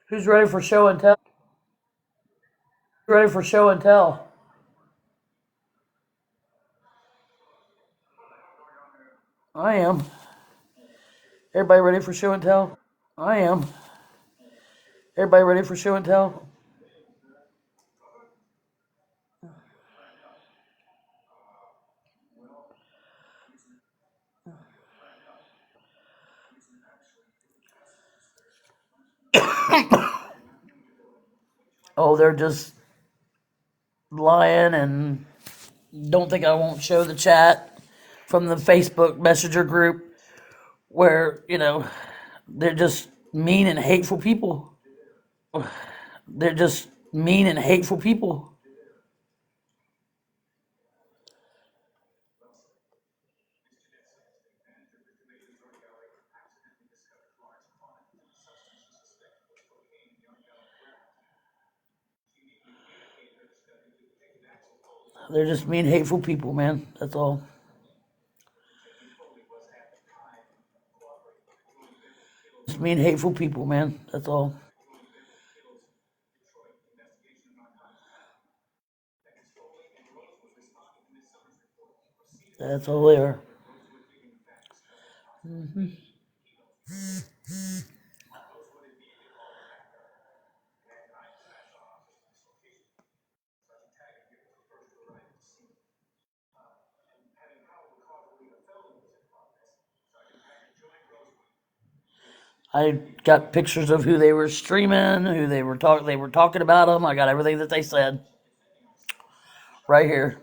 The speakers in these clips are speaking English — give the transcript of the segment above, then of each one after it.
Who's ready for show and tell? Ready for show and tell? I am. Everybody ready for show and tell? I am. Everybody ready for show and tell? Oh, they're just lying and don't think I won't show the chat from the Facebook Messenger group where, they're just mean and hateful people. They're just mean and hateful people. They're just mean, hateful people, man. That's all. Just mean, hateful people, man. That's all. That's all they are. I got pictures of who they were streaming, who they were talking. They were talking about them. I got everything that they said right here.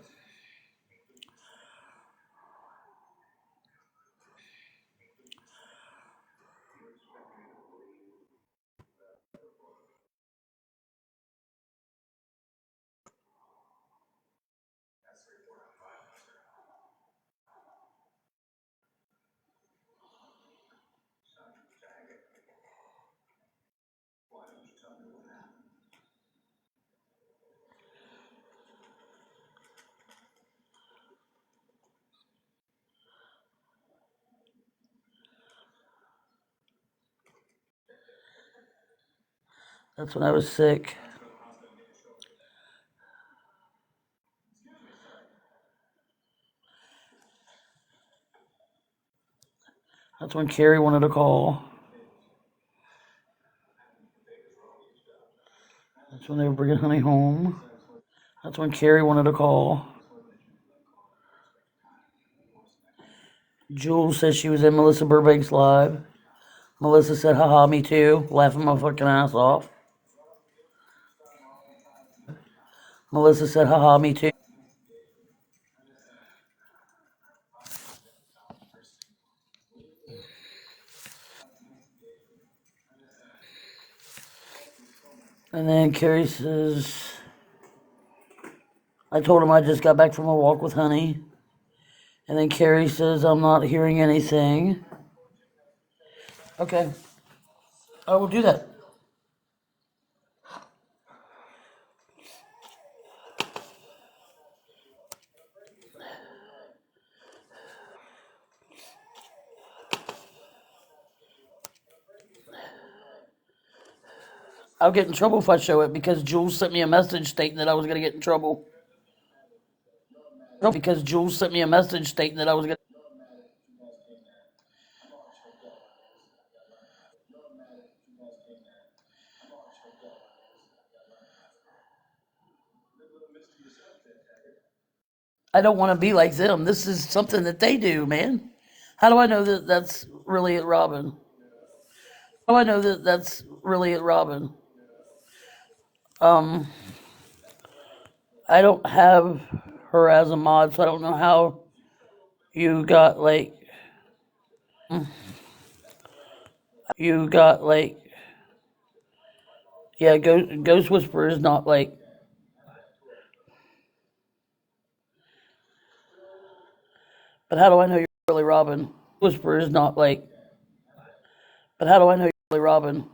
That's when I was sick. That's when Carrie wanted to call. That's when they were bringing Honey home. That's when Carrie wanted to call. Jules said she was in Melissa Burbank's live. Melissa said, haha, me too. Laughing my fucking ass off. Melissa said, haha, me too. And then Carrie says, I told him I just got back from a walk with Honey. And then Carrie says, I'm not hearing anything. Okay, I will do that. I'll get in trouble if I show it because Jules sent me a message stating that I was going to get in trouble. Because Jules sent me a message stating that I was going to. I don't want to be like them. This is something that they do, man. How do I know that that's really at Robin? How do I know that that's really at Robin? Um, I don't have her as a mod, so I don't know how you got like yeah, Ghost Whisperer is not like But how do I know you're really Robin? Whisper is not like. But how do I know you're really Robin?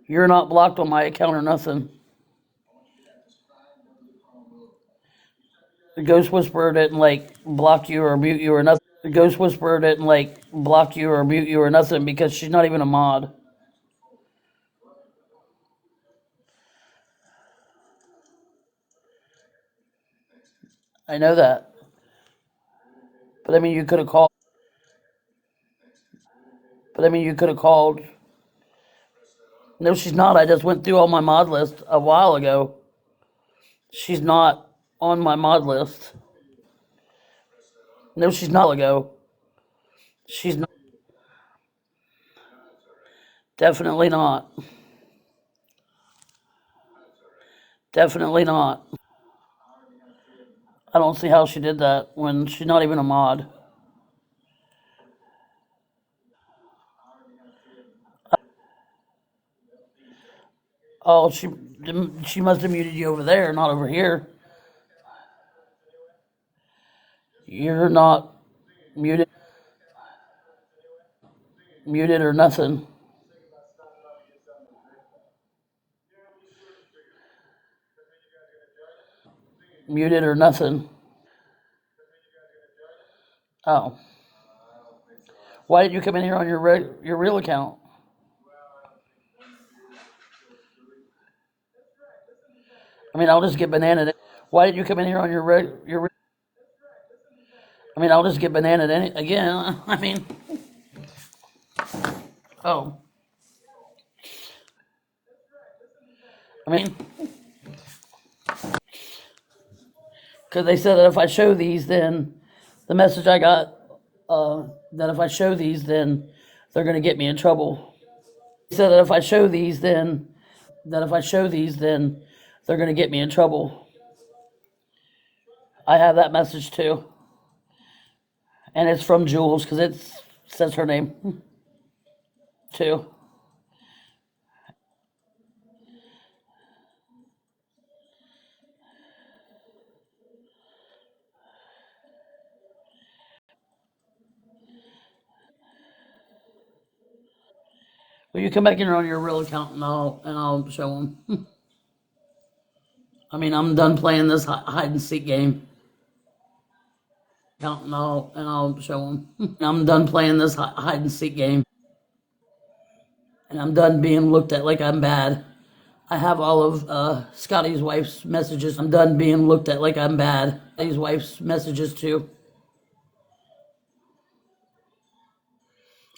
You're not blocked on my account or nothing. The Ghost Whisperer didn't like block you or mute you or nothing. The Ghost Whisperer didn't like block you or mute you or nothing because she's not even a mod. I know that. But I mean, you could have called. But I mean, you could have called. No, she's not. I just went through all my mod list a while ago. She's not on my mod list. No, she's not. Ago. She's not. Definitely not. Definitely not. I don't see how she did that when she's not even a mod. Oh, she must have muted you over there, not over here. You're not muted, muted or nothing. Muted or nothing. Oh, why did you come in here on your real account? I mean, I'll just get banana. Why did you come in here on your? I mean, I'll just get banana again. I mean, oh, I mean, because they said that if I show these, then the message I got that if I show these, then they're gonna get me in trouble. They said that if I show these, then they're gonna get me in trouble. I have that message too, and it's from Jules because it says her name too. Will you come back in here on your real account and I'll show them? I mean, I'm done playing this hide and seek game. Count and I'll show them. I'm done playing this hide and seek game, and I'm done being looked at like I'm bad. I have all of Scotty's wife's messages. I'm done being looked at like I'm bad. Scotty's wife's messages too.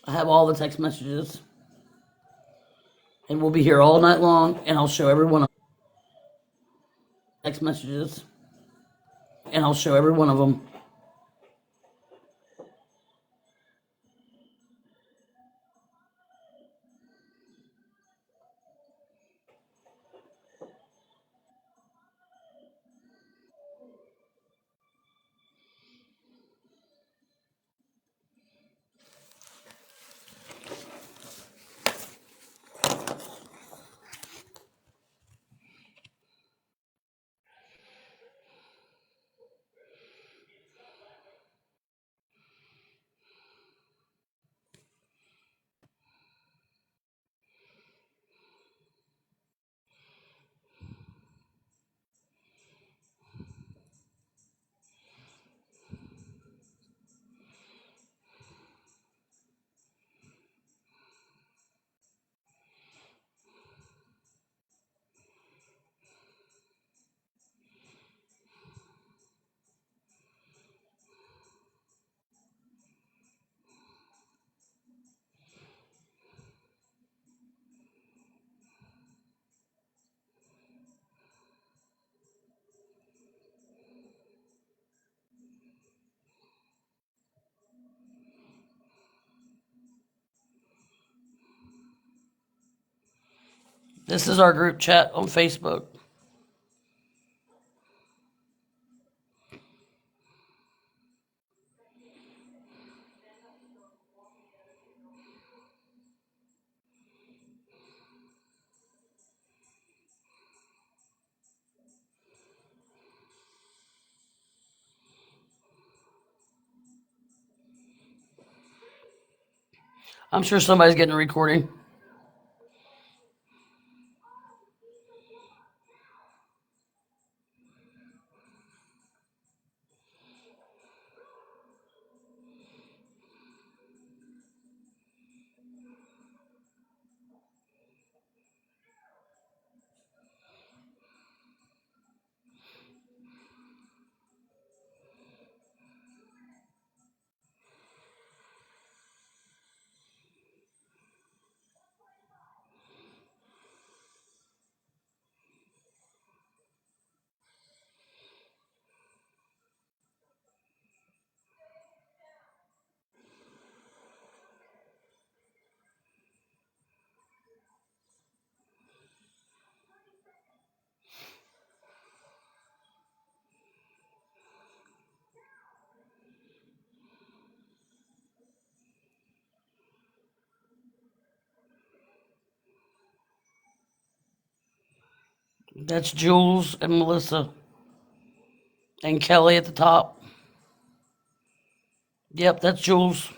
I have all the text messages, and we'll be here all night long, and I'll show every one of text messages, and I'll show every one of them. This is our group chat on Facebook. I'm sure somebody's getting a recording. That's Jules and Melissa and Kelly at the top. Yep, that's Jules.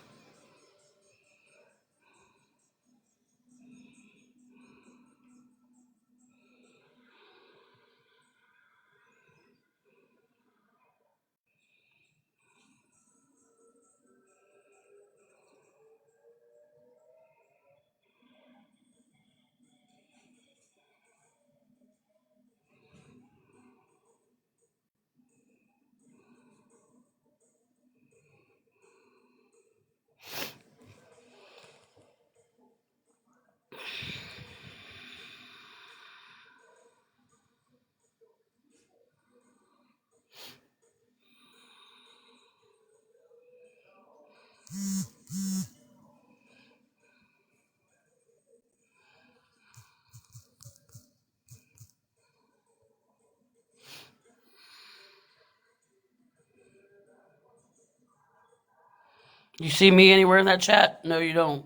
You see me anywhere in that chat? No, you don't.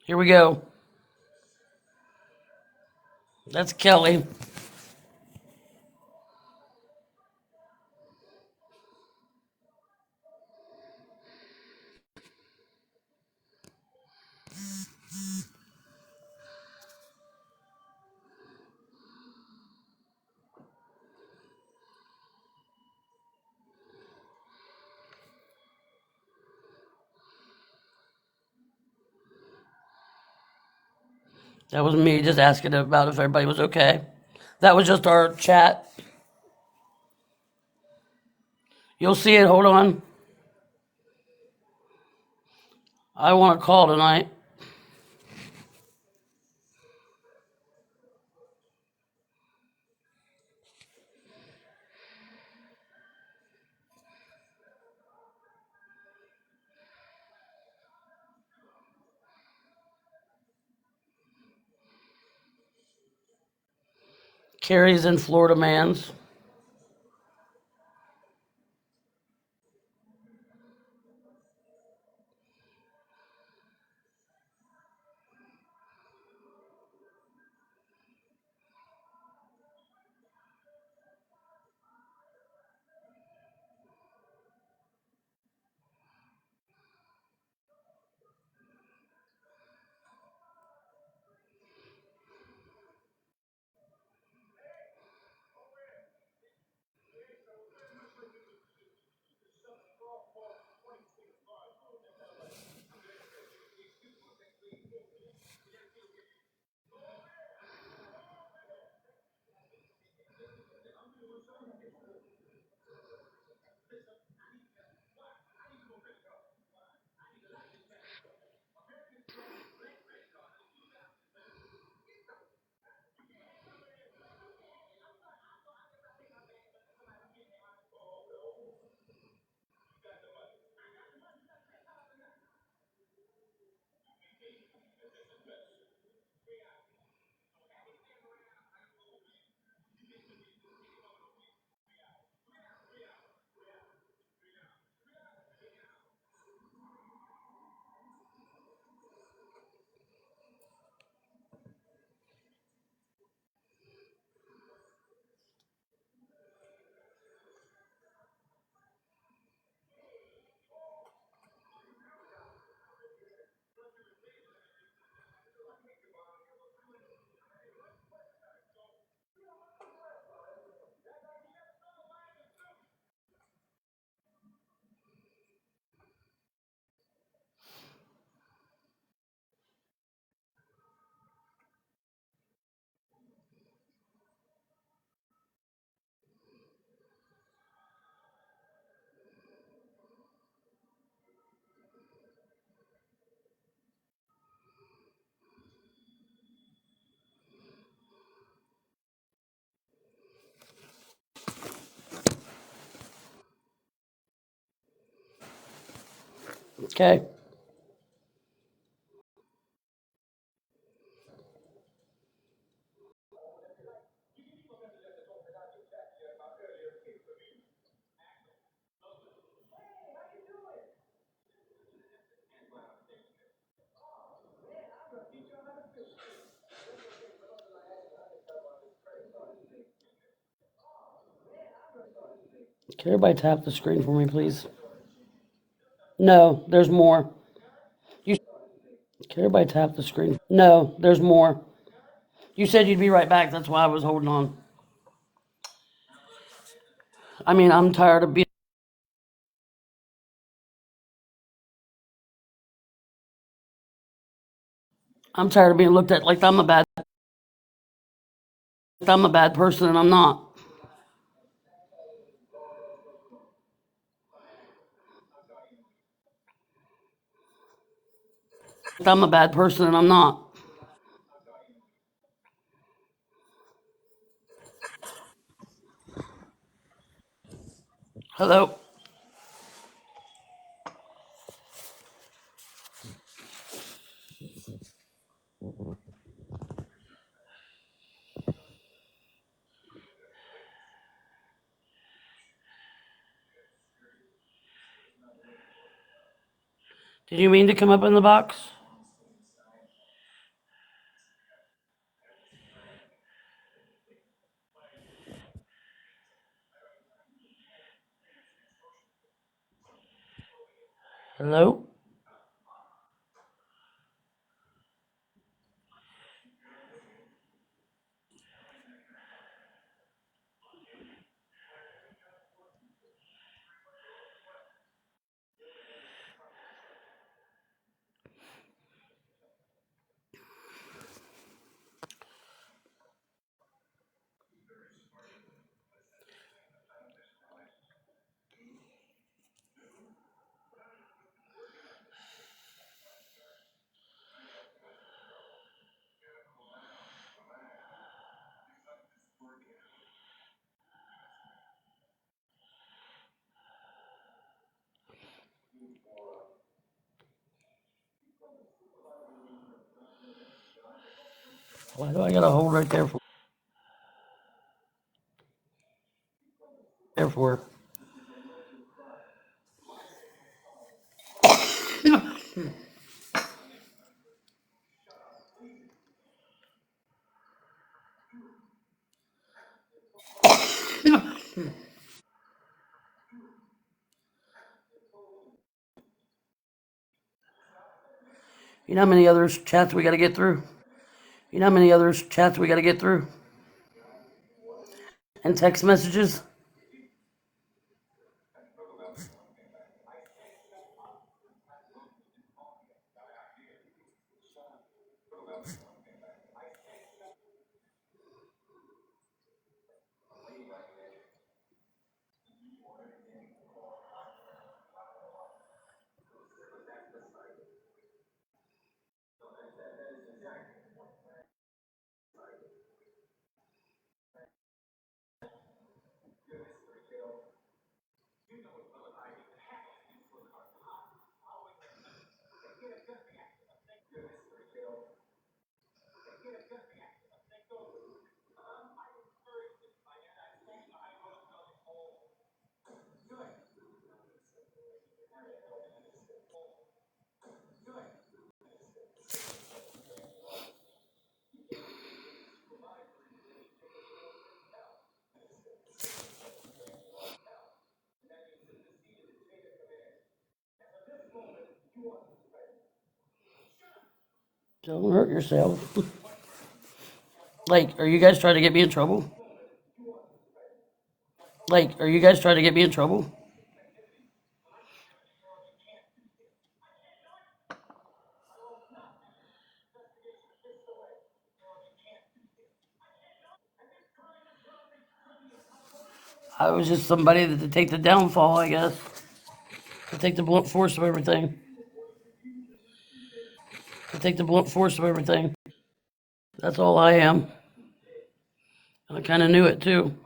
Here we go. That's Kelly. That was me just asking about if everybody was okay. That was just our chat. You'll see it. Hold on. I want to call tonight. Carrie's in Florida Man's. Okay. Can everybody tap the screen for me, please? No, there's more. Can everybody tap the screen? No, there's more. You said you'd be right back. That's why I was holding on. I mean, I'm tired of being. I'm tired of being looked at like I'm a bad person, and I'm not. I'm a bad person, and I'm not. Hello. Did you mean to come up in the box? Hello. Why do I got to hold right there for? You know how many other chats we got to get through? You know how many other chats we got to get through? And text messages? Don't hurt yourself. Like, are you guys trying to get me in trouble? Like, are you guys trying to get me in trouble? I was just somebody that to take the downfall, I guess. To take the blunt force of everything. To take the blunt force of everything. That's all I am. I kind of knew it too.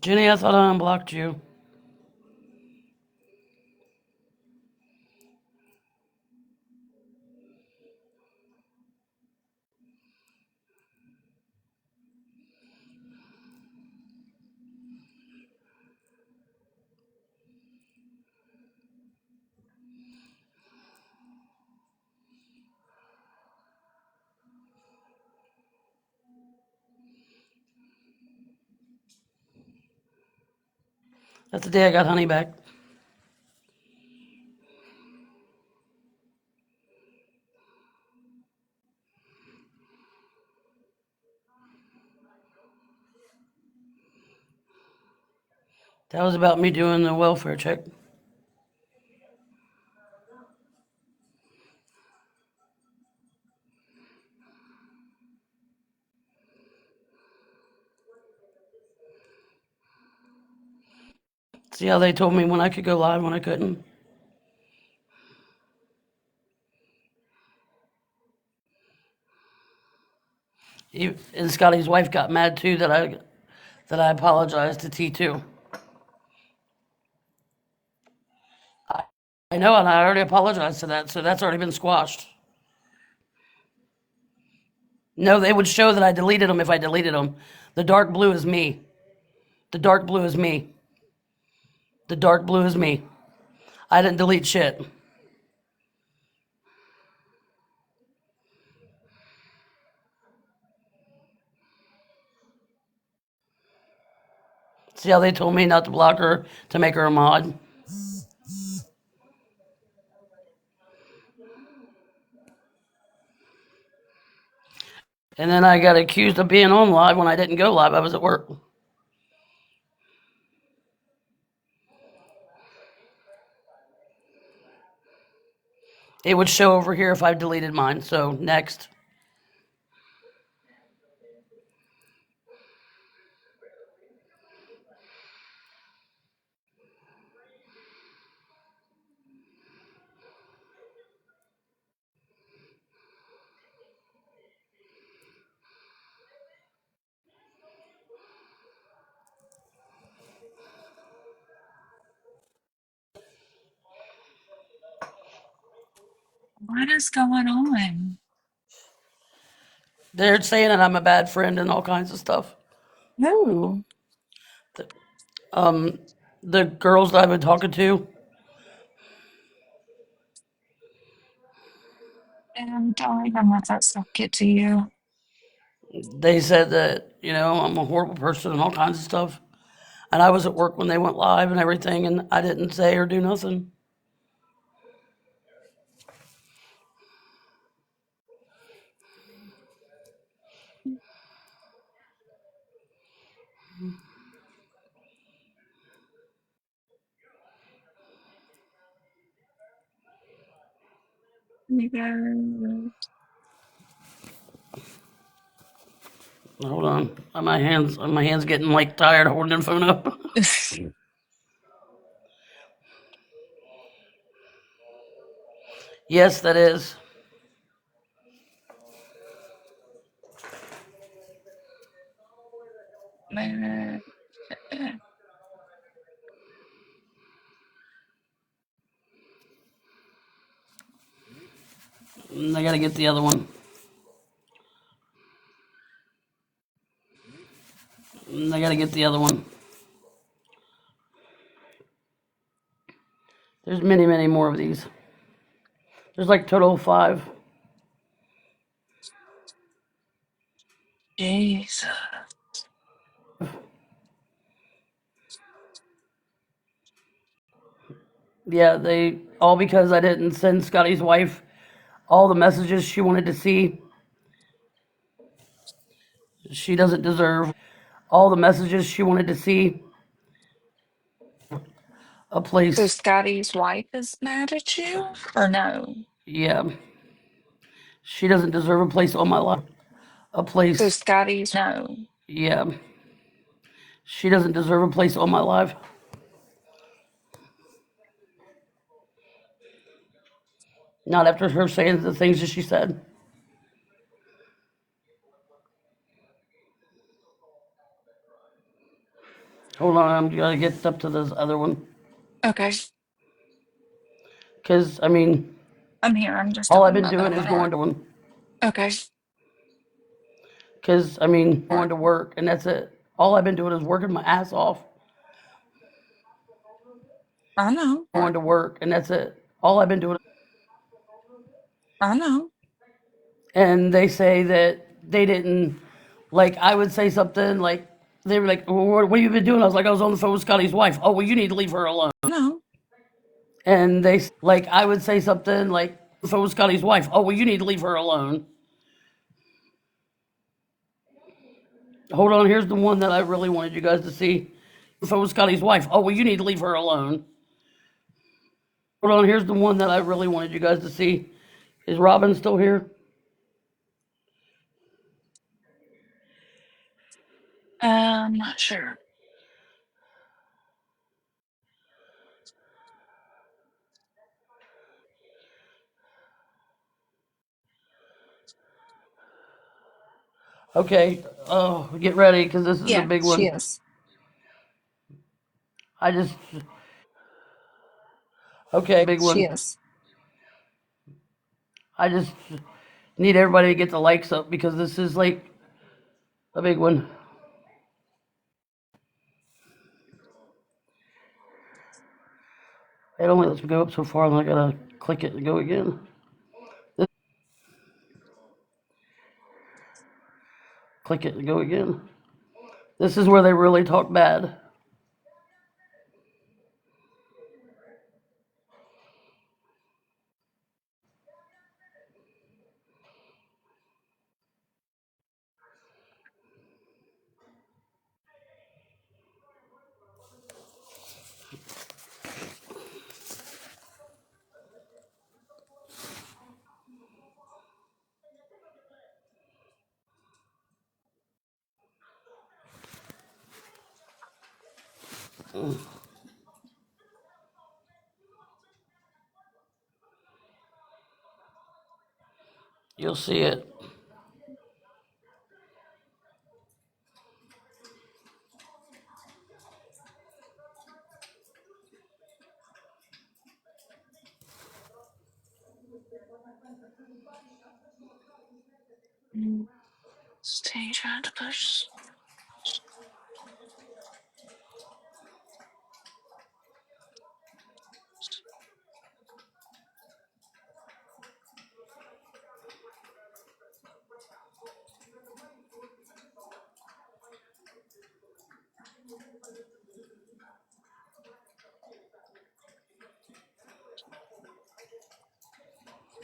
Jenny, I thought I unblocked you. That's the day I got honey back. That was about me doing the welfare check. See how they told me when I could go live, when I couldn't? And Scotty's wife got mad too that I apologized to T2. I know, and I already apologized to that, so that's already been squashed. No, they would show that I deleted them if I deleted them. The dark blue is me. The dark blue is me. The dark blue is me. I didn't delete shit. See how they told me not to block her, to make her a mod? And then I got accused of being on live when I didn't go live. I was at work. It would show over here if I deleted mine. So next. What is going on? They're saying that I'm a bad friend and all kinds of stuff. Who? Um, the girls that I've been talking to, And don't even let that stuff get to you. they said that, I'm a horrible person and all kinds of stuff. And I was at work when they went live and everything, and I didn't say or do nothing. You go. Hold on. My hands getting like tired holding the phone up. Yes, that is. Man. I gotta get the other one. I gotta get the other one. There's many, many more of these. There's like total of 5. Jeez. Yeah, they all because I didn't send Scotty's wife all the messages she wanted to see. She doesn't deserve all the messages she wanted to see. A So place, Scotty's wife is mad at you? Or no? yeah. She doesn't deserve a place on my life. A So place, Scotty's no. yeah. She doesn't deserve a place on my life. Not after her saying the things that she said. Hold on, I'm gonna get up to this other one. Okay. Because, I mean, I'm here. I'm just all I've talking been about doing that is one. going to one. Okay. Because, I mean, going to work, and that's it. All I've been doing is working my ass off, I know. going to work, and that's it. All I've been doing. I know. And they say that they didn't, like, I would say something like, they were like, well, what have you been doing? I was like, I was on the phone with Scotty's wife. Oh, well, you need to leave her alone. I know. And they, like, I would say something like, the phone with Scotty's wife. Oh, well, you need to leave her alone. Hold on, here's the one that I really wanted you guys to see. The phone with Scotty's wife. Oh, well, you need to leave her alone. Hold on, here's the one that I really wanted you guys to see. Is Robin still here? Not sure. Okay, get ready, because this is a Yeah, big she one. is. I just, okay, big She one. is. I just need everybody to get the likes up because this is like a big one. It only lets me go up so far, and I gotta click it and go again. This, click it and go again. This is where they really talk bad. You'll see it. Stay trying to push.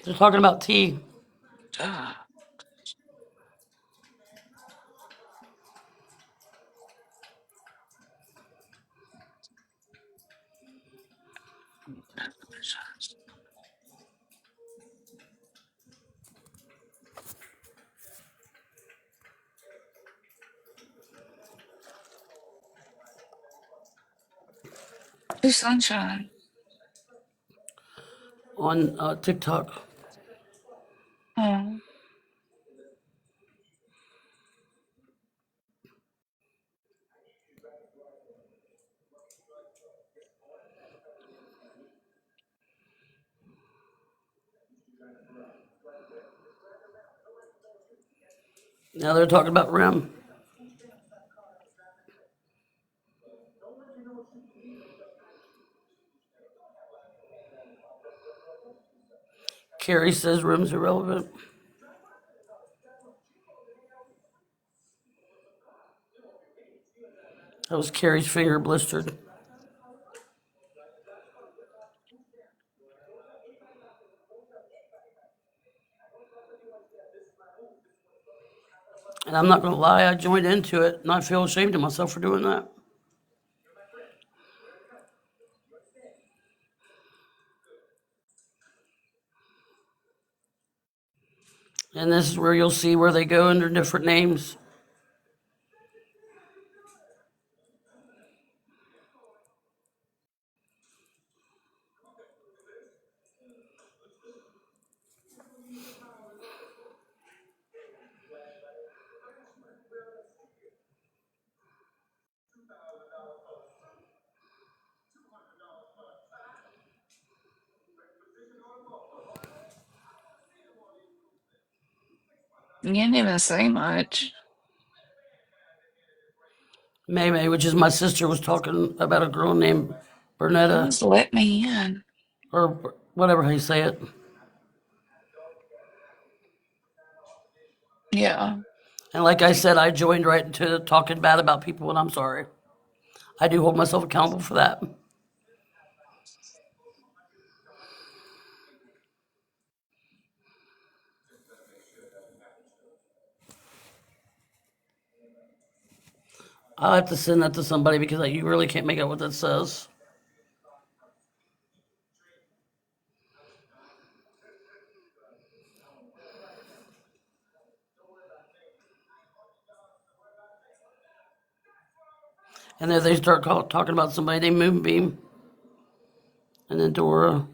They're talking about tea. Duh. Who's Sunshine? On TikTok. Oh, Now they're talking about REM. Carrie says REM's irrelevant. That was Carrie's finger blistered. And I'm not gonna lie, I joined into it, and I feel ashamed of myself for doing that. And this is where you'll see where they go under different names. You didn't even say much. May May, which is my sister, was talking about a girl named Bernetta, Just let me in. or whatever how you say it. Yeah. And like I said, I joined right into talking bad about people, and I'm sorry. I do hold myself accountable for that. I'll have to send that to somebody because you really can't make out what that says. And then they start talking about somebody named Moonbeam, and then Dora.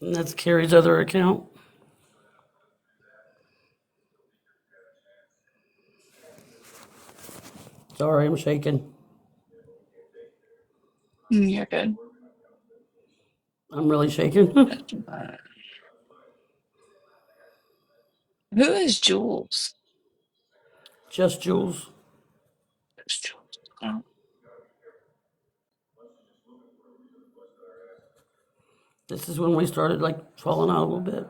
And that's Carrie's other account. Sorry, I'm shaking. You're good. I'm really shaking. Uh, Who is Jules? Just Jules. Who's Jules? Oh, This is when we started falling out a little bit.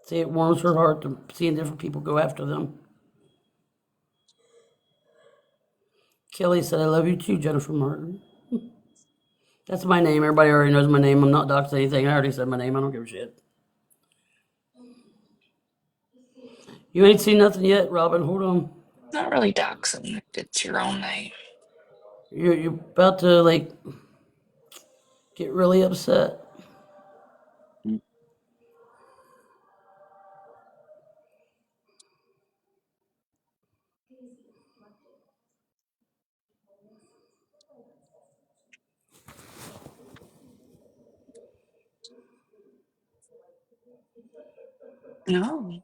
See, it warms her heart to seeing different people go after them. Kelly said, I love you too, Jennifer Martin. That's my name. Everybody already knows my name. I'm not doxed anything. I already said my name. I don't give a shit. You ain't seen nothing yet, Robin. Hold on. not really doxing if it's your own name. You're about to get really upset. No.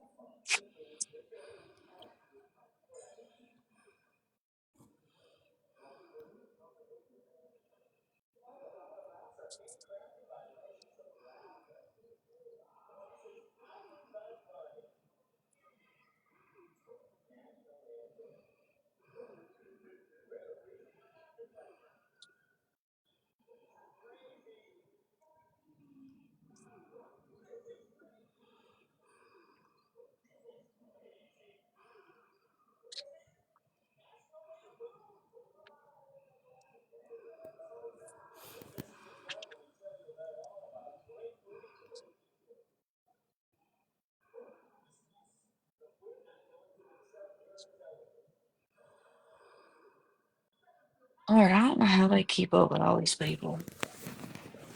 Lord, I don't know how they keep up with all these people.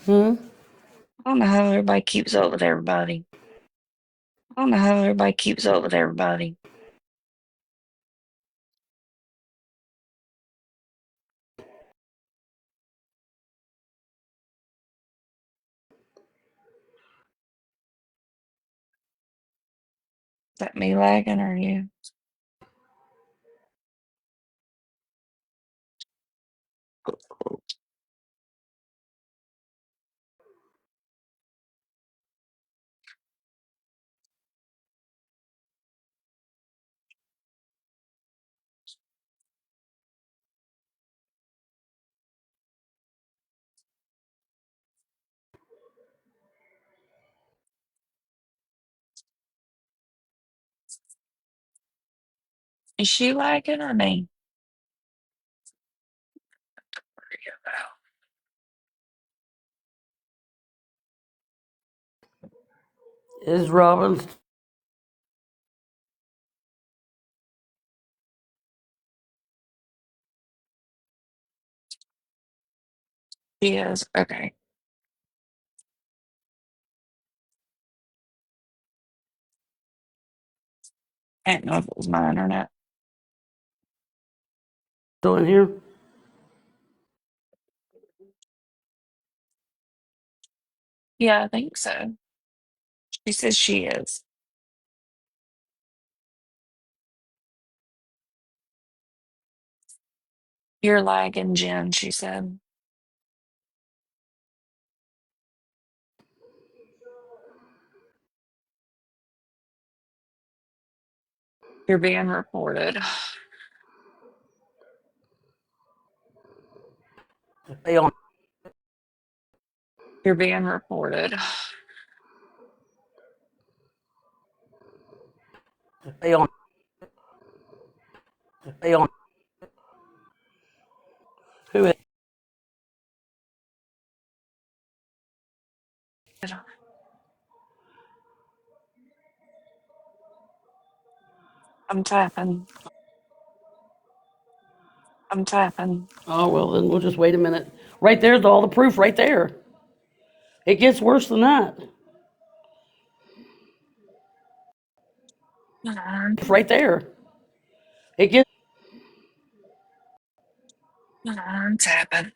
Hmm? I don't know how everybody keeps up with everybody. I don't know how everybody keeps up with everybody. Is that me lagging or you? Is she lagging or me? Is Robin? She is. Okay. I didn't know if it was my internet. Still in here? Yeah, I think so. She says she is. You're lagging, Jen, she said. You're being reported. Stay on. You're being reported. Stay on. Stay on. Who is? I'm tapping. I'm tapping. Oh, well, then we'll just wait a minute. Right there's all the proof right there. It gets worse than that. Right there. It gets. I'm tapping.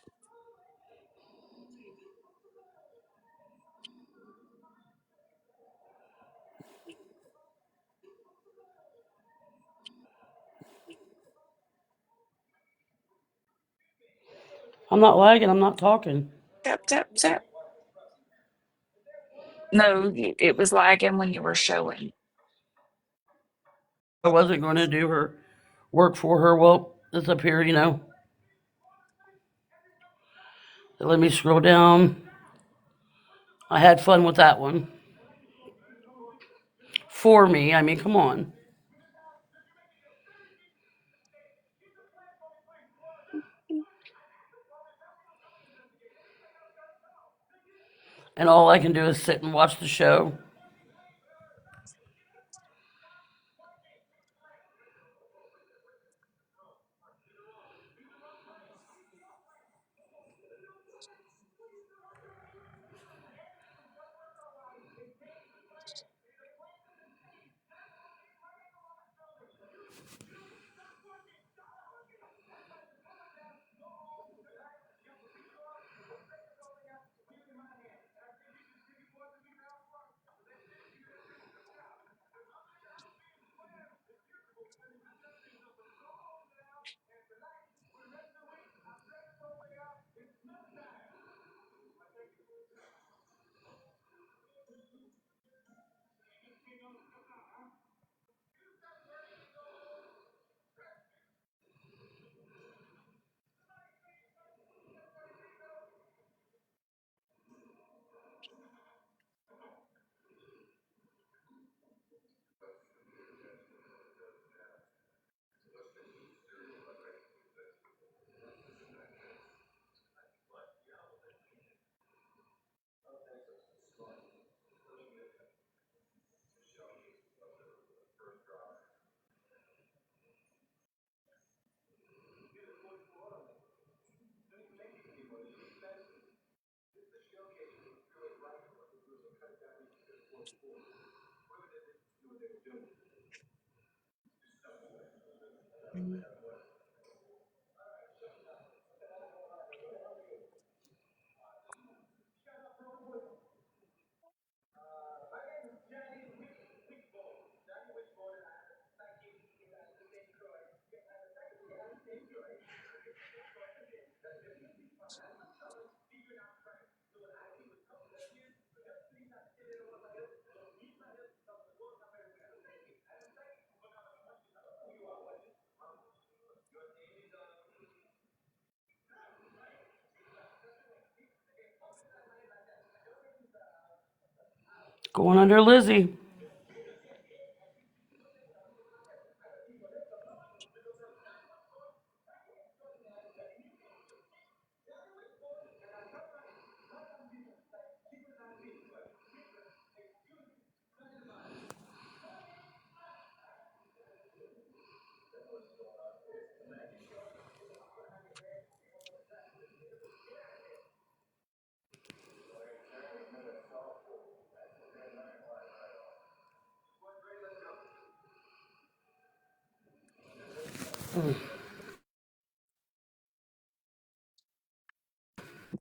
I'm not lagging. I'm not talking. Tap, tap, tap. No, it was lagging when you were showing. I wasn't going to do her work for her. Well, it's up here, you know. Let me scroll down. I had fun with that one. For me, I mean, come on. And all I can do is sit and watch the show. Going under Lizzie.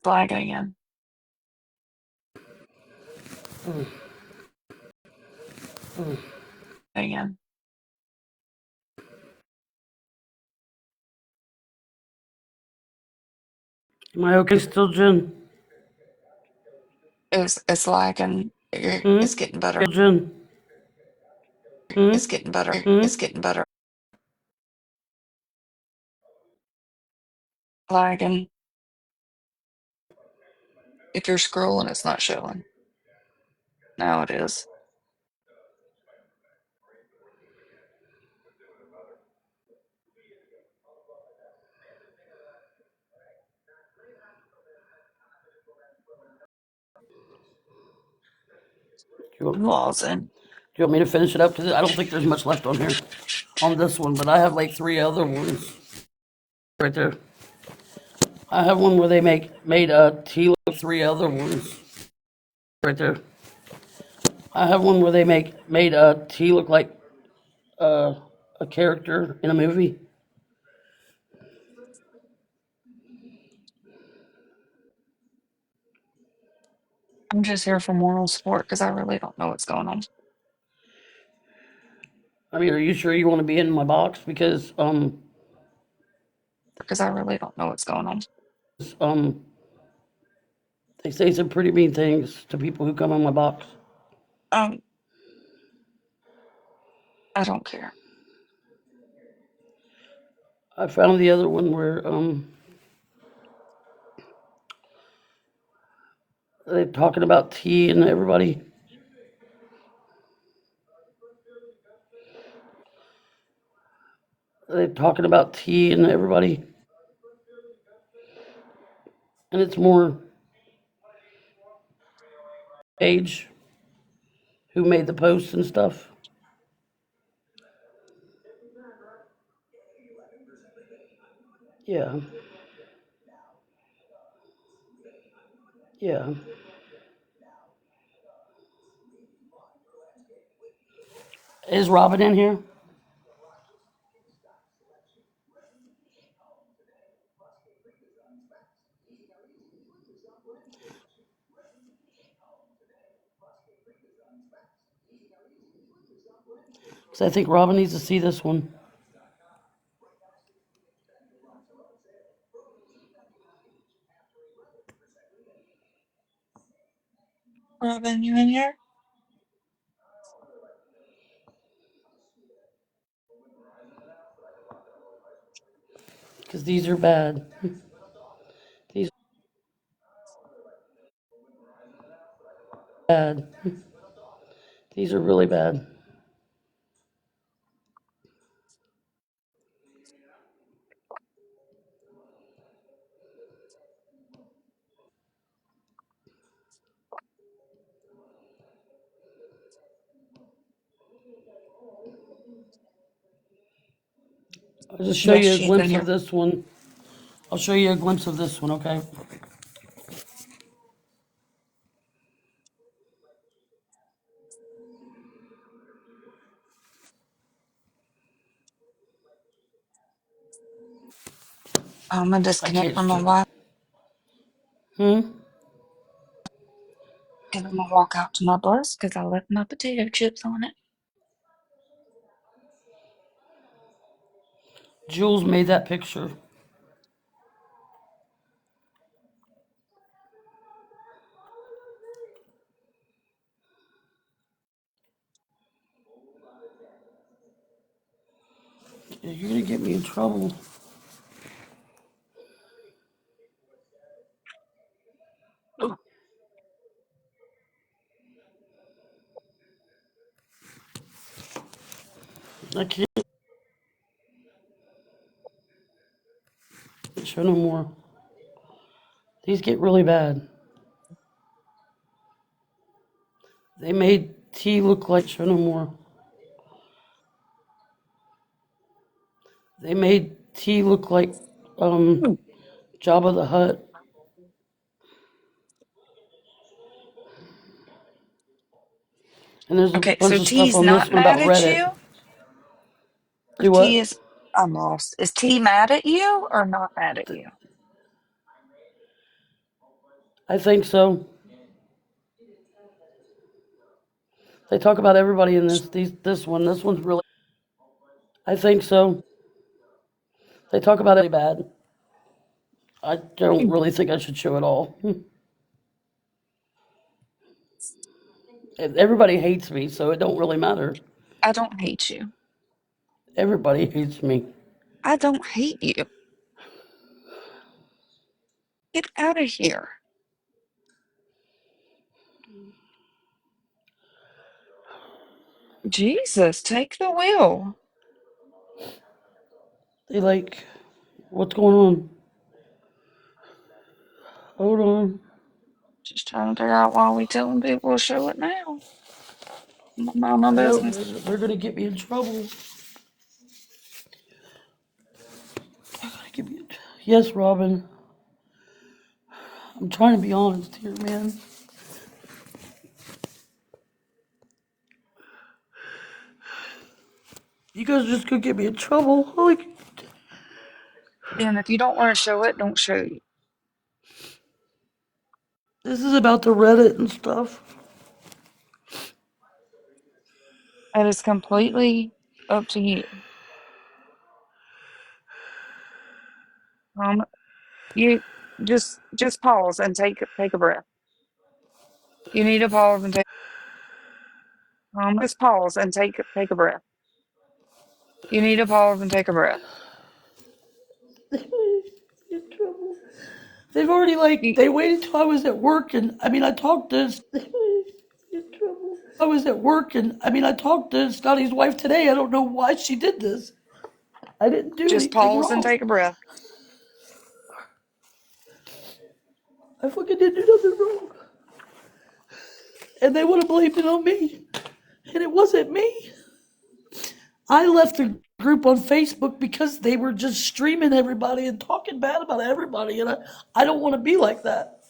Flag again. Again. Am I okay still, Jen? It's lagging. Hmm? It's getting better. Jen? Hmm? It's getting better. Hmm? It's getting better. Lagging. If you're scrolling, it's not showing. Now it is. Do Lawson. you want me to finish it up? Because I don't think there's much left on here on this one, but I have like three other ones right there. I have one where they made a tea look three other ones right there. I have one where they made a tea look like a character in a movie. I'm just here for moral support because I really don't know what's going on. I mean, are you sure you want to be in my box? Because Because I really don't know what's going on. um they say some pretty mean things to people who come in my box. Um, I don't care. I found the other one where they're talking about tea and everybody. They're talking about tea and everybody, and it's more age who made the posts and stuff. Yeah, yeah. Is Robin in here? Because I think Robin needs to see this one. Robin, you in here? Because these are bad. These are bad. These are really bad. I'll just show Yes, you a she's in glimpse of here. this one. I'll show you a glimpse of this one, okay? I'm gonna I disconnect can't from my show. Wi-Fi Hmm? and I'm gonna walk out to my bus because I left my potato chips on it. Jules made that picture. You're gonna get me in trouble. Ooh, I can't show no more. These get really bad. They made tea look like show no more. They made tea look like ooh. Jabba the Hutt. And there's a Okay, so bunch of T stuff is on this not one mad about at Reddit. you, or Do T what? is I'm lost. Is T mad at you or not mad at you? I think so. They talk about everybody in this one. This one's really. I think so. They talk about it bad. I don't really think I should show it all. Everybody hates me, so it don't really matter. I don't hate you. Everybody hates me. I don't hate you. Get out of here. Jesus, take the wheel. They like, what's going on? Hold on. Just trying to figure out why we telling people to show it now. Mind my I know business. they're gonna get me in trouble. Yes, Robin. I'm trying to be honest here, man. You guys are just gonna get me in trouble. Like, And if you don't want to show it, don't show it. this is about the Reddit and stuff. That is completely up to you. Um, you just pause and take a breath. You need to pause and take just pause and take a breath. You need to pause and take a breath. In trouble. They've already like You they waited till I was at work, and I mean I talked to. In trouble. I was at work, and I mean I talked to Scotty's wife today. I don't know why she did this. I didn't do just anything pause and wrong. take a breath. I fucking didn't do nothing wrong. And they would have blamed it on me. And it wasn't me. I left the group on Facebook because they were just streaming everybody and talking bad about everybody. And I don't want to be like that.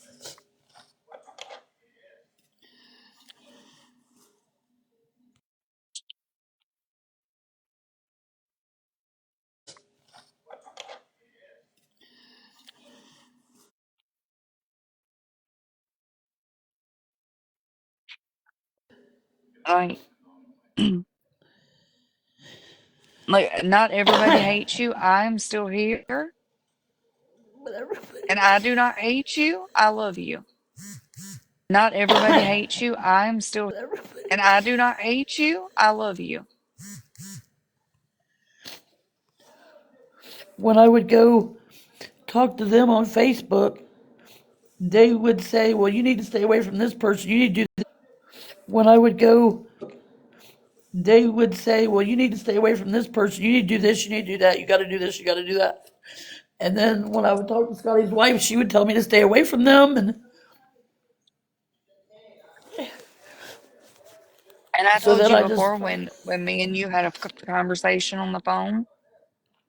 Like, like not everybody hates you. I'm still here, But everybody, and I do not hate you. I love you. Not everybody hates you. I'm still, everybody. and I do not hate you. I love you. When I would go talk to them on Facebook, they would say, well, you need to stay away from this person. You need to do this. When I would go, they would say, well, you need to stay away from this person. You need to do this. You need to do that. You got to do this. You got to do that. And then when I would talk to Scotty's wife, she would tell me to stay away from them. And And I so told then you I just, before when me and you had a conversation on the phone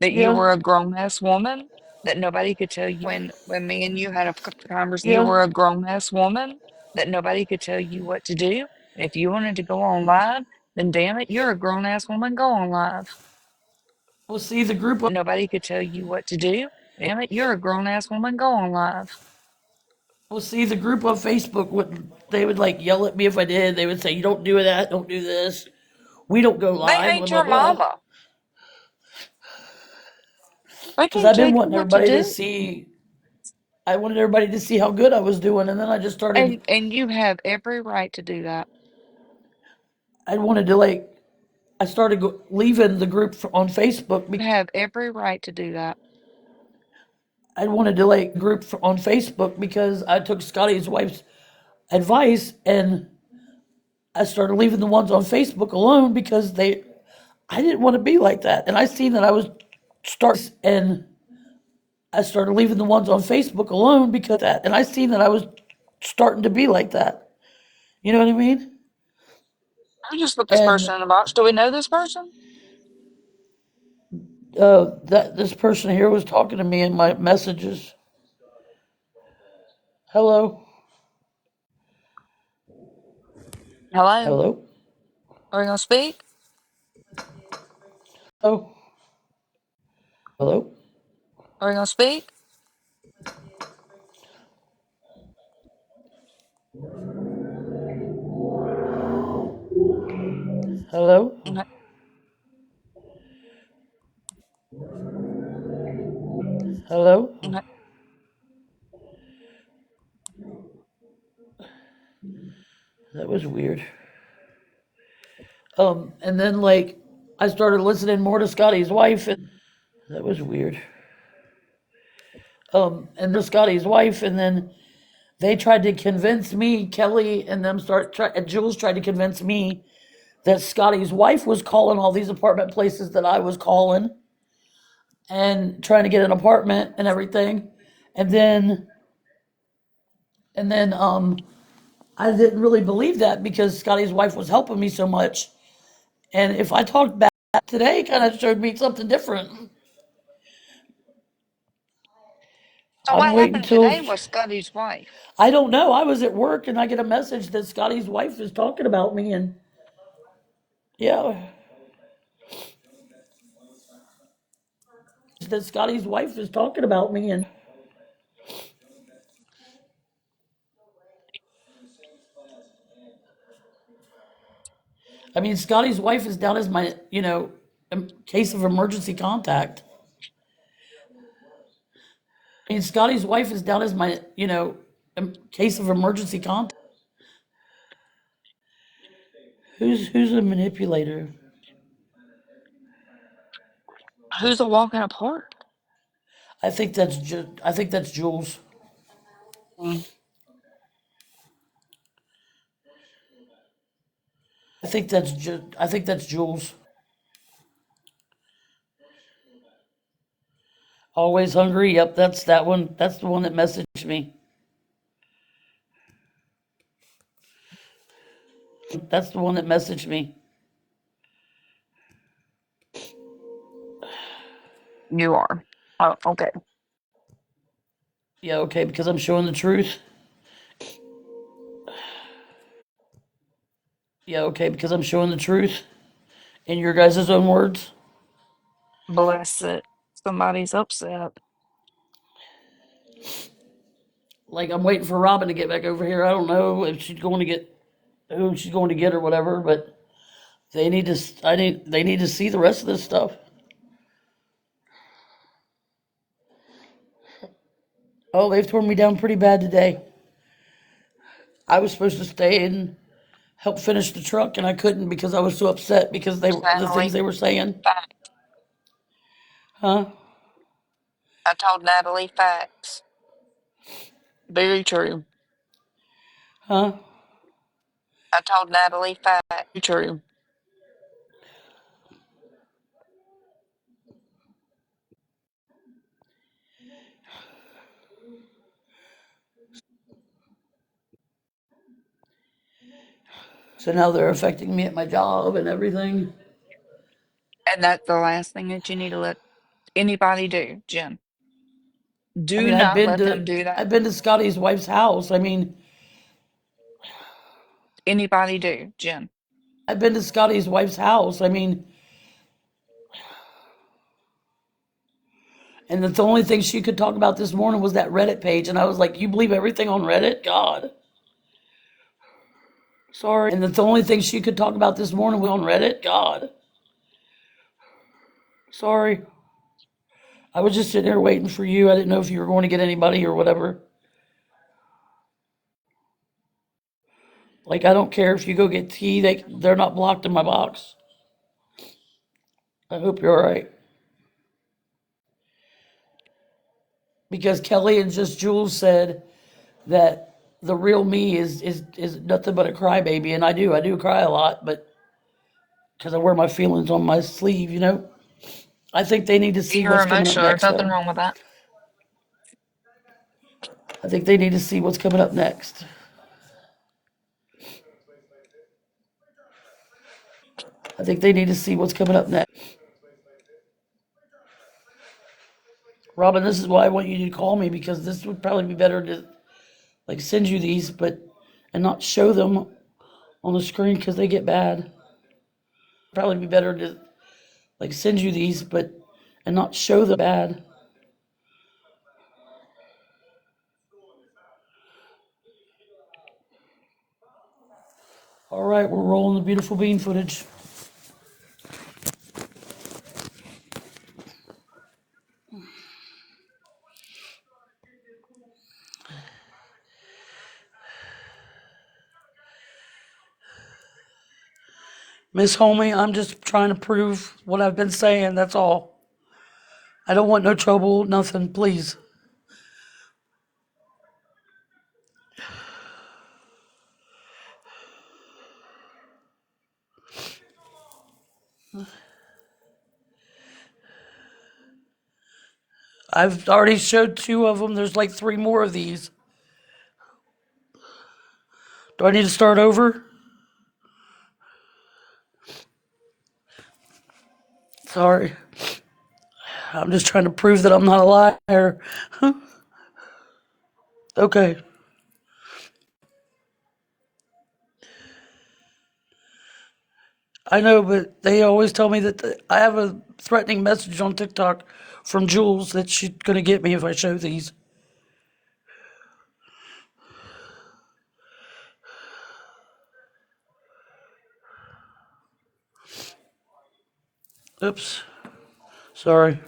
that you yeah, were a grown ass woman that nobody could tell you when me and you had a conversation you yeah. were a grown ass woman that nobody could tell you what to do. And if you wanted to go on live, then damn it, you're a grown ass woman, go on live. Well, see, the group Nobody could tell you what to do. Damn it, you're a grown ass woman, go on live. Well, see, the group on Facebook would they would like yell at me if I did. They would say, "You don't do that. Don't do this. We don't go They live." Blah hate blah your blah. mama. They Because can't I've tell been you wanting what to everybody to do. see. I wanted everybody to see how good I was doing, and then I just started. And you have every right to do that. I wanted to like. I started leaving the group on Facebook. You have every right to do that. I wanted to like group on Facebook because I took Scotty's wife's advice, and I started leaving the ones on Facebook alone because they. I didn't want to be like that, and I seen that I was and I started leaving the ones on Facebook alone because that, and I seen that I was starting to be like that. You know what I mean? I just put this And person in a box. Do we know this person? that this person here was talking to me in my messages. Hello, Hello? hello, Are we gonna speak? oh. Hello? Are we gonna speak? Hello? Okay. Hello? Okay. That was weird. And then like I started listening more to Scotty's wife, and that was weird. Scotty's wife, and then they tried to convince me, Kelly and them and Jules tried to convince me that Scotty's wife was calling all these apartment places that I was calling and trying to get an apartment and everything. And then and then I didn't really believe that because Scotty's wife was helping me so much. And if I talked back today, kind of showed me something different. So I'm what waiting happened till today was Scotty's wife. I don't know. I was at work and I get a message that Scotty's wife is talking about me, and yeah, that Scotty's wife is talking about me, and I mean Scotty's wife is down as my case of emergency contact. I mean Scotty's wife is down as my case of emergency contact. Who's a manipulator? Who's a walking apart? I think that's Jules. Mm. I think that's Jules. Always hungry. Yep, that's that one. That's the one that messaged me. That's the one that messaged me. You are. Oh, okay. Yeah, okay, because I'm showing the truth. Yeah, okay, because I'm showing the truth in your guys' own words. Bless it. Somebody's upset. Like I'm waiting for Robin to get back over here. I don't know if she's going to get who she's going to get or whatever, but they need to see the rest of this stuff. Oh, they've torn me down pretty bad today. I was supposed to stay and help finish the truck, and I couldn't because I was so upset because the things Natalie, they were saying. fact. Huh? I told Natalie facts. Very true. Huh? I told Natalie facts. Very true. So now they're affecting me at my job and everything. And that's the last thing that you need to let anybody do, Jen. I Do mean, not let them do that. I've been to Scotty's wife's house. I mean, Anybody do, Jen. I've been to Scotty's wife's house. I mean, and the only thing she could talk about this morning was that Reddit page, and I was like, "You believe everything on Reddit? God, sorry." And the only thing she could talk about this morning was on Reddit. God, sorry. I was just sitting there waiting for you. I didn't know if you were going to get anybody or whatever. Like, I don't care if you go get tea. They're not blocked in my box. I hope you're all right. Because Kelly and just Jules said that the real me is nothing but a crybaby, and I do cry a lot, but because I wear my feelings on my sleeve. I think they need to see You're what's coming up emotional. There's next, nothing though. wrong with that. I think they need to see what's coming up next. I think they need to see what's coming up next. Robin, this is why I want you to call me because this would probably be better to like send you these, but and not show them on the screen because they get bad. Probably be better to like send you these, but and not show the bad. All right, we're rolling the beautiful bean footage. Miss Homie, I'm just trying to prove what I've been saying, that's all. I don't want no trouble, nothing, please. I've already showed 2 of them. There's like 3 more of these. Do I need to start over? Sorry. I'm just trying to prove that I'm not a liar. Okay. I know, but they always tell me that I have a threatening message on TikTok from Jules that she's going to get me if I show these. Oops. Sorry.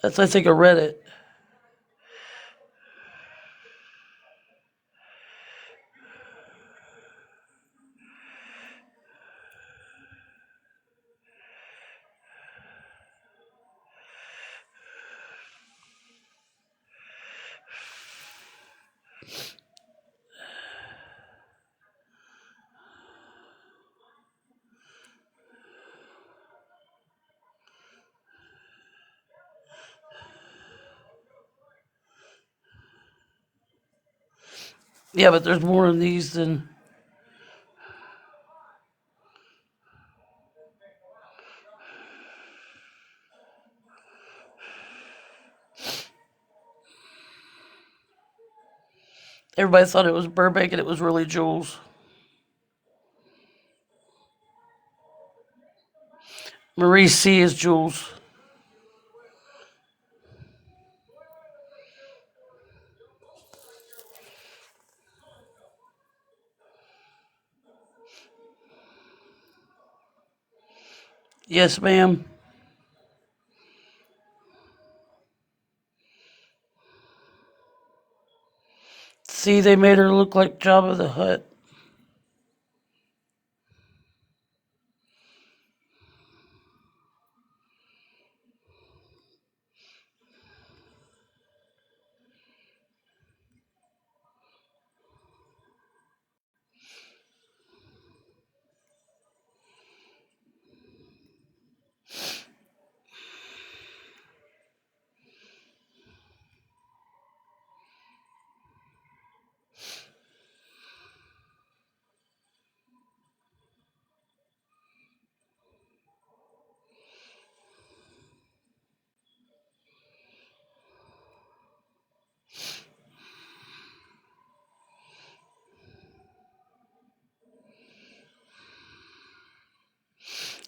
That's, I think, a Reddit. Yeah, but there's more of these than. Everybody thought it was Burbank and it was really Jules. Marie C. is Jules. Yes, ma'am. See, they made her look like Jabba the Hutt.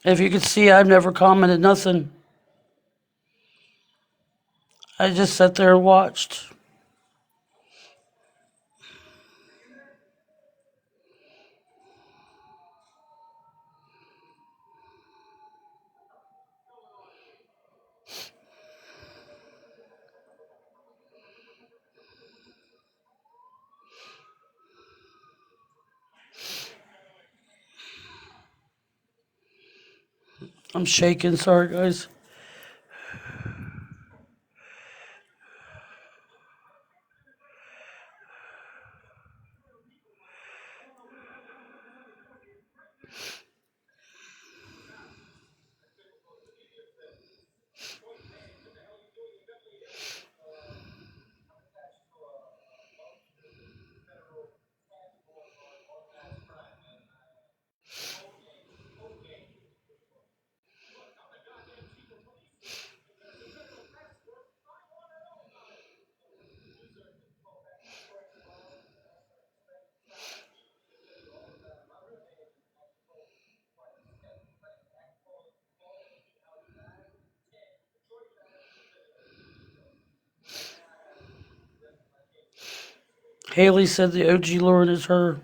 If you could see, I've never commented nothing. I just sat there and watched. I'm shaking. Sorry, guys. Haley said the OG Lauren is her.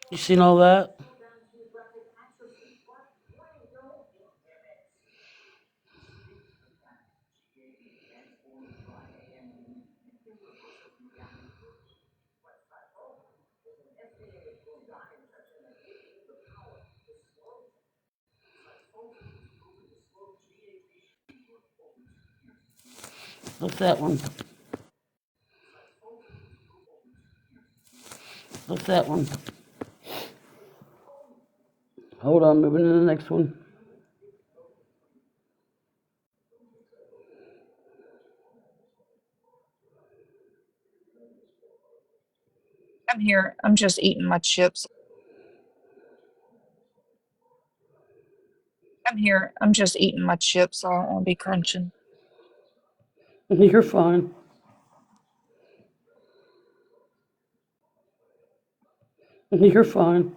You seen all that? What's that one? What's that one? Hold on, moving to the next one. I'm here. I'm just eating my chips. I'm here. I'm just eating my chips. So I don't want to be crunching. You're fine. You're fine.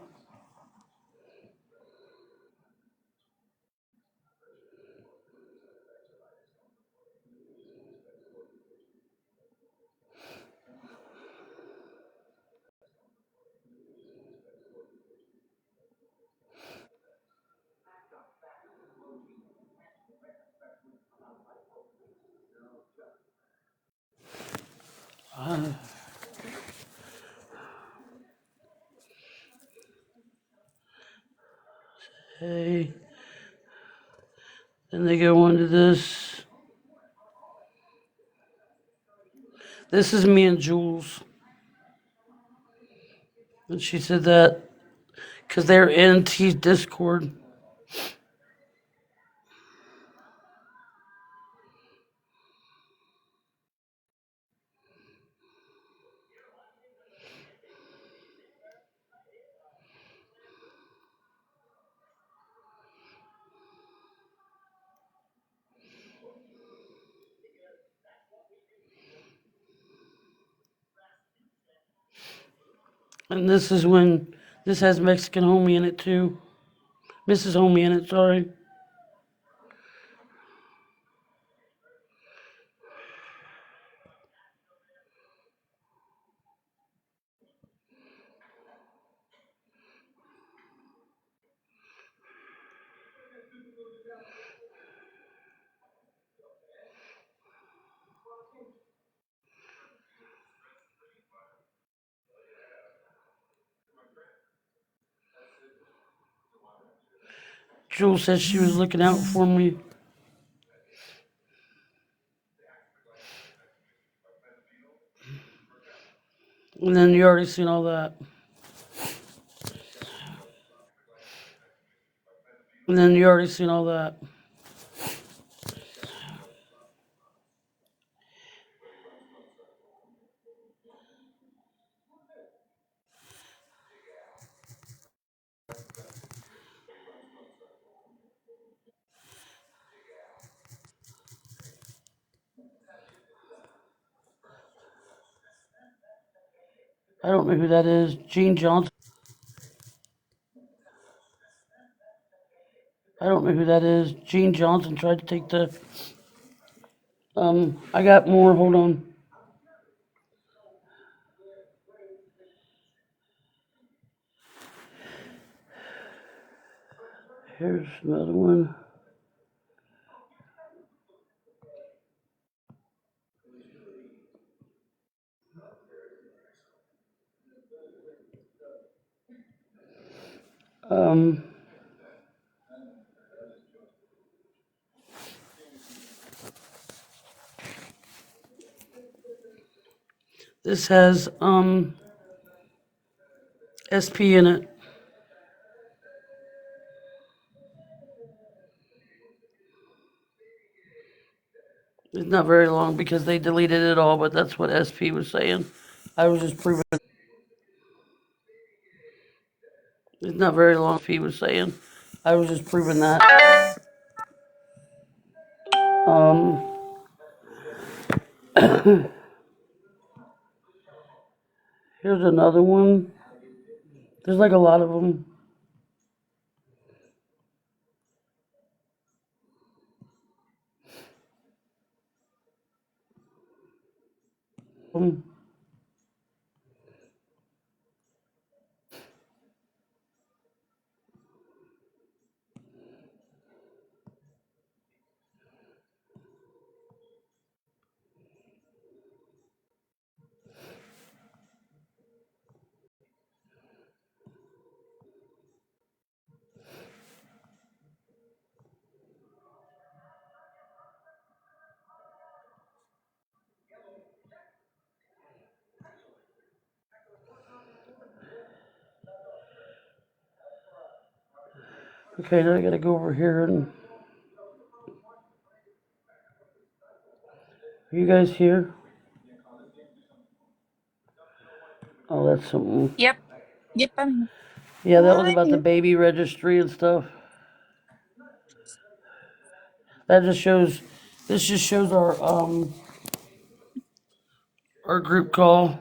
Hey. Then they go on to this. This is me and Jules. And she said that because they're in T's Discord. And this is when this has Mexican homie in it too. Mrs. Homie in it, sorry. Jules said she was looking out for me. And then you already seen all that. And then you already seen all that. I don't know who that is. Gene Johnson. I don't know who that is. Gene Johnson tried to take the. I got more. Hold on. Here's another one. Um, this has SP in it. It's not very long because they deleted it all, but that's what SP was saying. I was just proving. It's not very long. SP was saying. I was just proving that. Um, here's another one. There's like a lot of them. Okay, now I gotta go over here and. Are you guys here? Oh, that's something. Yep. Yep. I'm Yeah, that was about the here. baby registry and stuff. That just shows. This just shows our group call.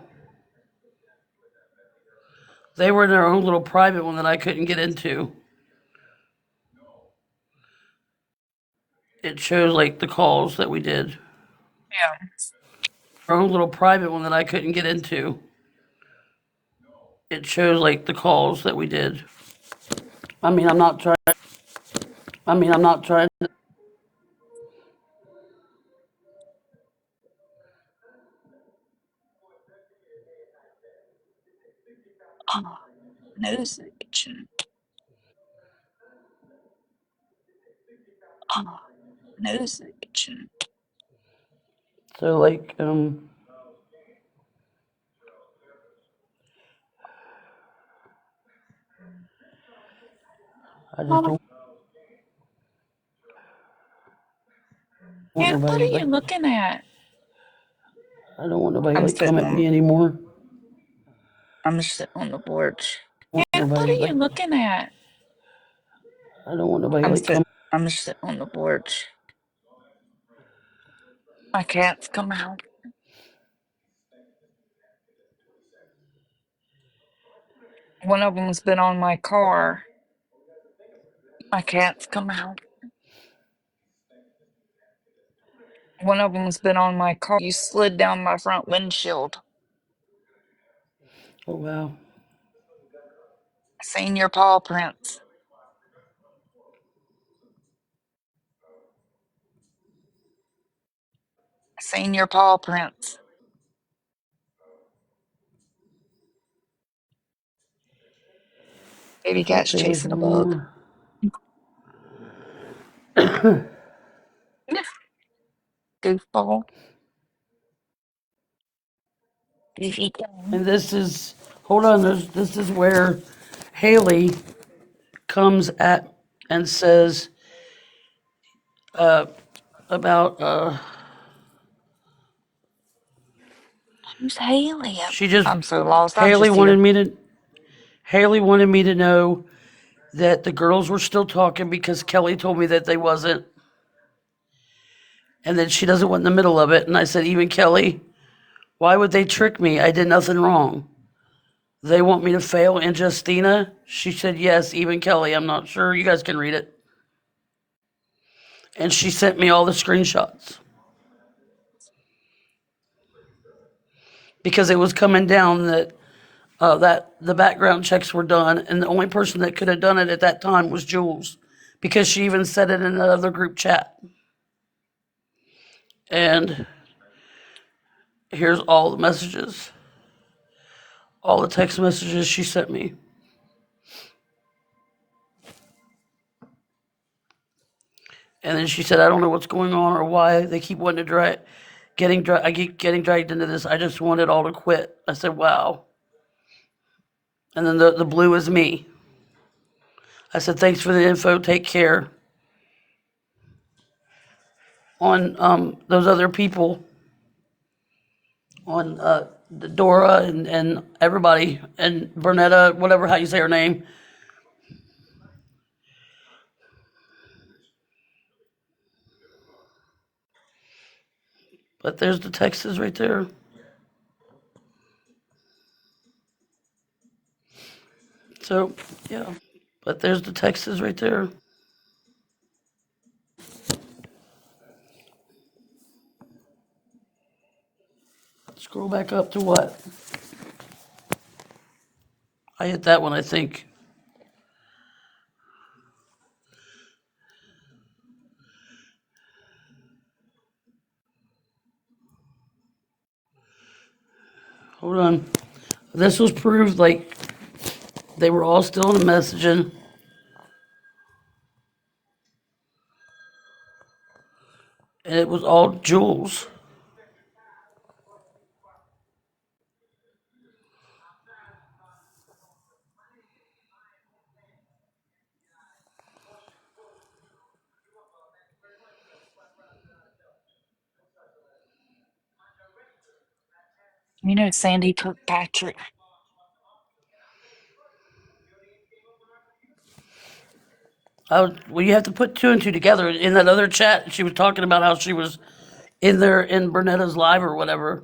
They were in their own little private one that I couldn't get into. It shows like the calls that we did. Yeah. Our own little private one that I couldn't get into. It shows like the calls that we did. I mean, I'm not trying. I'm not trying to. Oh, nose itching. Oh, nose itching. So like I just don't want Yeah, what nobody are you like. looking at? I don't want nobody I'm like come sitting at me on. anymore. I'm just sitting on the porch. I want Yeah, what nobody are you like. looking at? I don't want nobody like come. I'm just sitting on the porch. My cats come out. One of them's been on my car. My cats come out. One of them's been on my car. You slid down my front windshield. Oh wow. Seen your paw prints. Seen your paw prints. Baby I thought cat's there was chasing a one bug. more. Goofball. Goofy thing. And this is. Hold on. This is where Haley comes at and says about Who's Haley? she just I'm so lost. I'm Haley just wanted here. me to Haley wanted me to know that the girls were still talking because Kelly told me that they wasn't, and that she doesn't want in the middle of it. And I said, even Kelly, why would they trick me? I did nothing wrong. They want me to fail in Justina? She said, yes, even Kelly. I'm not sure. You guys can read it. And she sent me all the screenshots because it was coming down that the background checks were done, and the only person that could have done it at that time was Jules, because she even said it in another group chat. And here's all the messages, all the text messages she sent me. And then she said, I don't know what's going on or why they keep wanting to I keep getting dragged into this. I just want it all to quit. I said, wow. And then the blue is me. I said, thanks for the info. Take care. On those other people, on Dora and everybody, and Bernetta, whatever, how you say her name. But there's the texts right there. So, yeah. But there's the Texas right there. Scroll back up to what? I hit that one, I think. Hold on. This was proved like they were all still in the messaging. And it was all Jules. You know, Sandy Kirkpatrick. Well, you have to put two and two together. In that other chat, she was talking about how she was in there in Bernetta's live or whatever.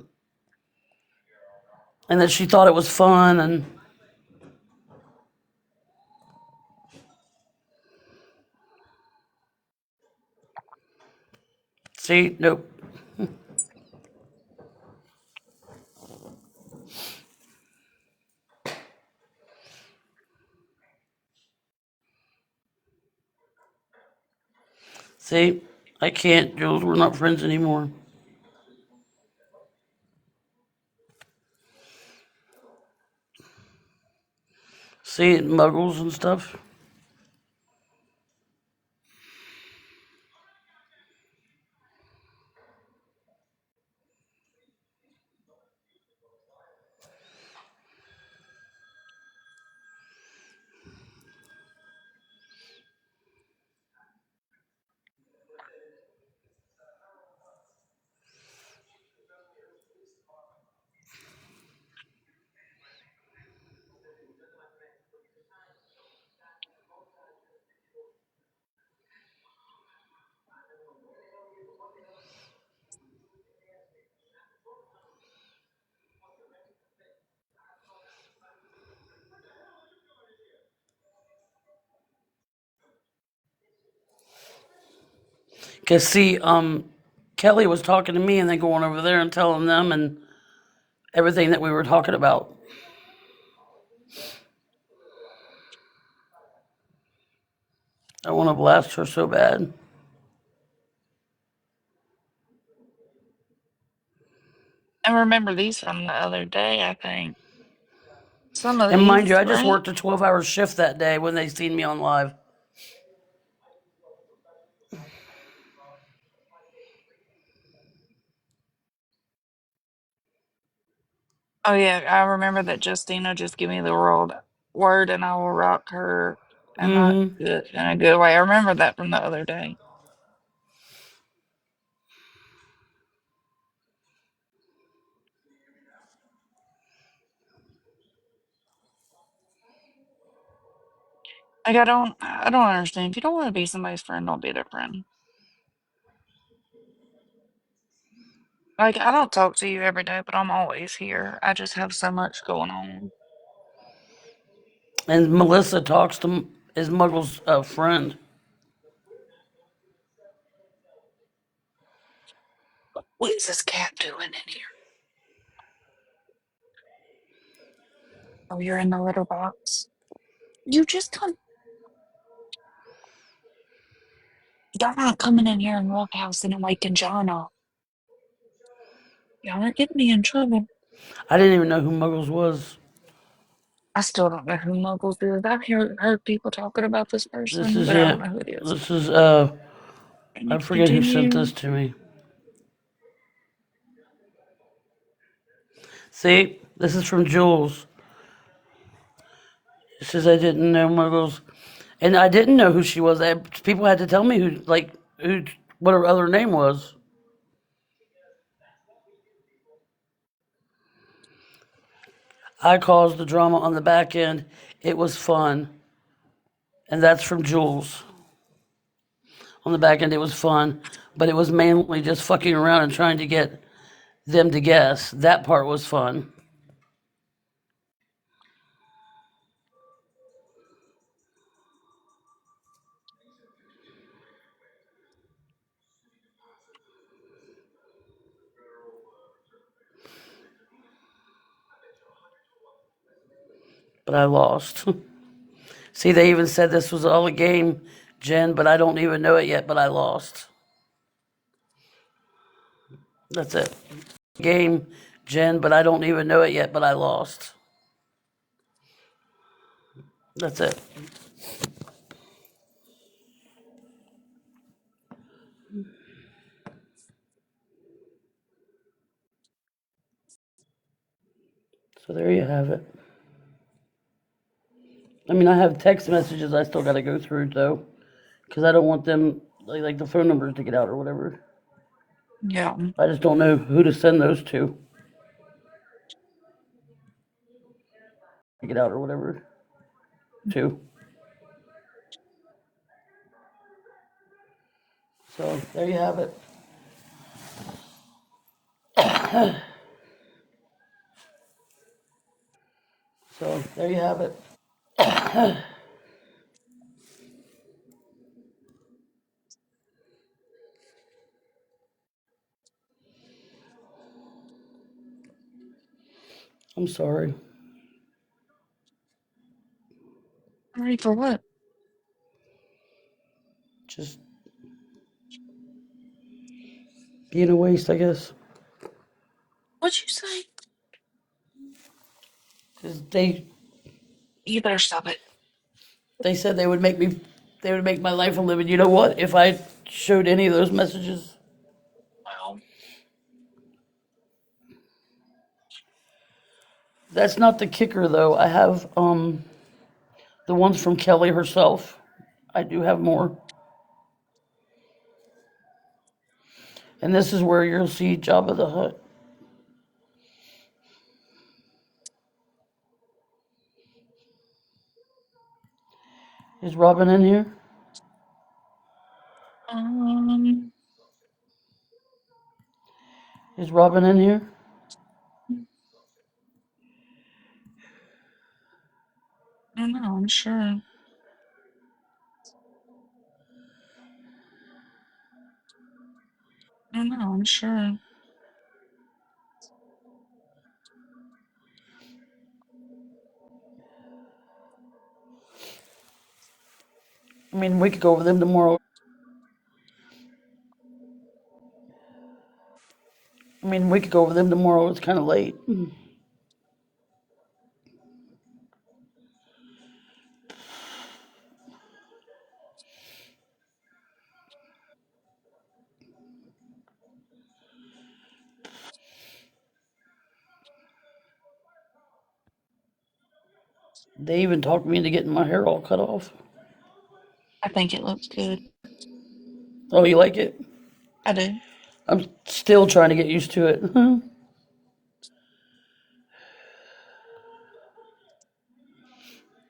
And that she thought it was fun and see, nope. See, I can't, Jules. We're not friends anymore. See, muggles and stuff. Cause see, Kelly was talking to me and then going over there and telling them and everything that we were talking about. I want to blast her so bad. I remember these from the other day, I think. Some of And mind you, these, I just right? worked a 12-hour shift that day when they seen me on live. Oh yeah, I remember that Justina just give me the word and I will rock her and not Mm-hmm. good in a good way. I remember that from the other day. Like I don't understand. If you don't want to be somebody's friend, don't be their friend. Like I don't talk to you every day, but I'm always here. I just have so much going on. And Melissa talks to is Muggle's friend. What is this cat doing in here? Oh, you're in the litter box. You just come. Y'all not coming in here and walk house and waking John up. Y'all are getting me in trouble. I didn't even know who Muggles was. I still don't know who Muggles is. I've heard people talking about this This person, is but I don't it. know who it is. This is I I need to forget who sent continue. this to me. See, this is from Jules. It says I didn't know Muggles, and I didn't know who she was. People had to tell me what her other name was. I caused the drama on the back end. It was fun, and that's from Jules. On the back end, it was fun, but it was mainly just fucking around and trying to get them to guess. That part was fun. but I lost. See, they even said this was all a game, Jen, but I don't even know it yet, but I lost. That's it. Game, Jen, but I don't even know it yet, but I lost. That's it. So there you have it. I mean, I have text messages I still got to go through, though, because I don't want them, like the phone numbers to get out or whatever. Yeah. I just don't know who to send those to. Get out or whatever. Too. So there you have it. So there you have it. I'm sorry. Ready for what? Just being a waste, I guess. What'd you say? Because You better stop it. they said they would make my life a living. You know what? If I showed any of those messages, Well, that's not the kicker though. I have the ones from Kelly herself. I do have more. And this is where you'll see Jabba the Hutt. Is Robin in here? um, Is Robin in here? I don't know. I'm sure. I don't know. I'm sure. I mean, we could go over them tomorrow. I mean, we could go over them tomorrow. It's kind of late. They even talked me into getting my hair all cut off. I think it looks good. Oh, you like it? I do. I'm still trying to get used to it.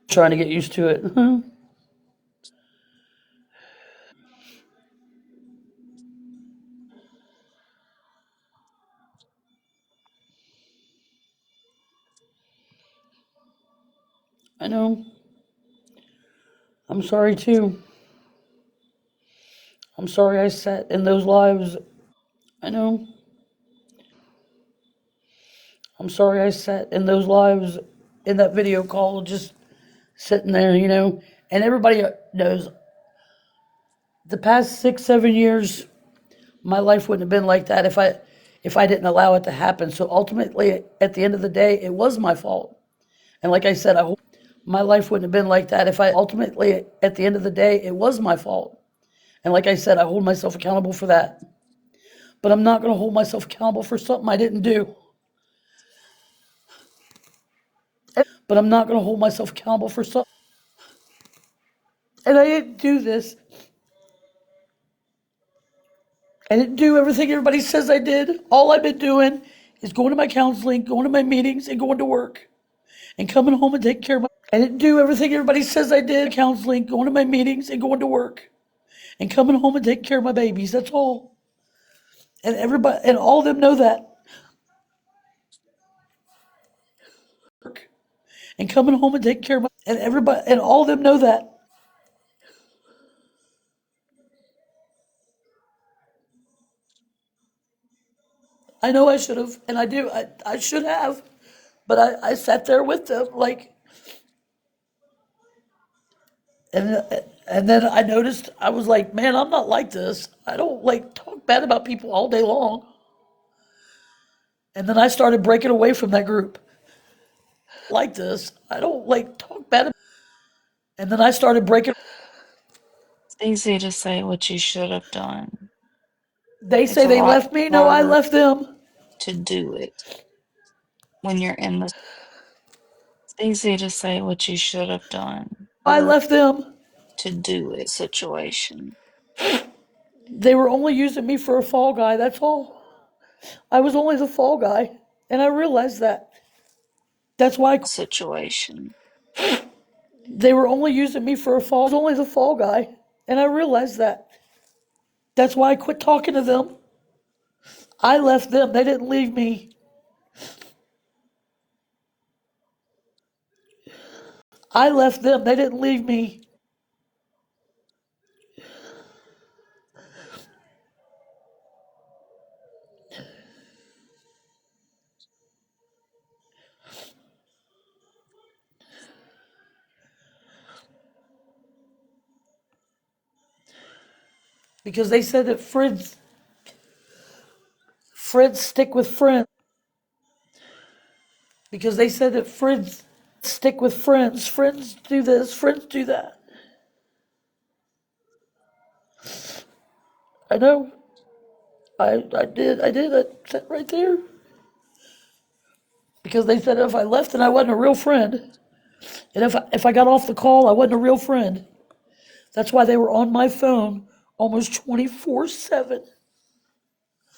Trying to get used to it. I know. I'm sorry too. I'm sorry I sat in those lives. I know. I'm sorry I sat in those lives in that video call, just sitting there, And everybody knows the past 6, 7 years, my life wouldn't have been like that if I didn't allow it to happen. So ultimately, at the end of the day, it was my fault. And like I said, I hope my life wouldn't have been like that if I ultimately, at the end of the day, it was my fault. And like I said, I hold myself accountable for that. But I'm not going to hold myself accountable for something I didn't do. But I'm not going to hold myself accountable for something. And I didn't do this. I didn't do everything everybody says I did. All I've been doing is going to my counseling, going to my meetings, and going to work. And coming home and taking care of my. I didn't do everything everybody says I did. Counseling, going to my meetings, and going to work. And coming home and taking care of my babies. That's all. And everybody, and all of them know that. And coming home and taking care of my. And everybody, and all of them know that. I know I should have, and I do. I should have. But I sat there with them, like, And and then I noticed I was like, man, I'm not like this. I don't like talk bad about people all day long. And then I started breaking away from that group. Like this, I don't like talk bad. And then I started breaking. It's easy to say what you should have done. They It's say a they lot left me. No, I harder left them. to do it when you're in the. It's easy to say what you should have done. I Harder left them. to do it situation. They were only using me for a fall guy. That's all. I was only the fall guy, and I realized that. That's why Situation. they were only using me for a fall. I was only the fall guy, and I realized that. That's why I quit talking to them. I left them. They didn't leave me. I left them. They didn't leave me. Because they said that friends stick with friends. Because they said that friends stick with friends. Friends do this, friends do that. I know. I did. I sat right there. Because they said if I left, then I wasn't a real friend. And if I got off the call, I wasn't a real friend. That's why they were on my phone almost 24/7.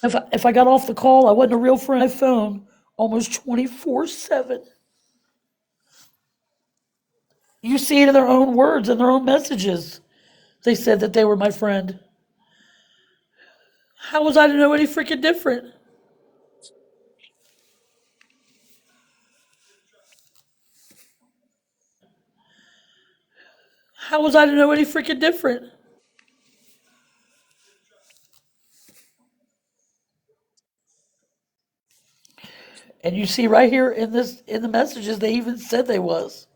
If I got off the call, I wasn't a real friend. My phone almost 24/7. You see it in their own words and their own messages. They said that they were my friend. How was I to know any freaking different? How was I to know any freaking different? And you see right here in the messages, they even said they was.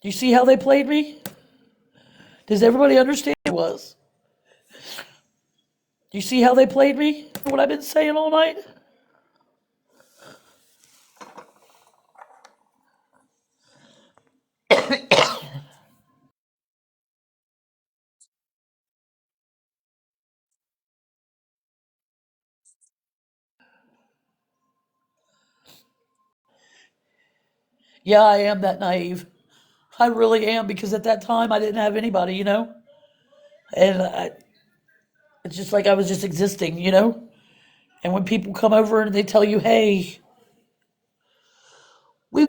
Do you see how they played me? Does everybody understand it was? Do you see how they played me? What I've been saying all night? Yeah, I am that naive. I really am because at that time I didn't have anybody, and it's just like I was just existing. And when people come over and they tell you, "Hey, we,"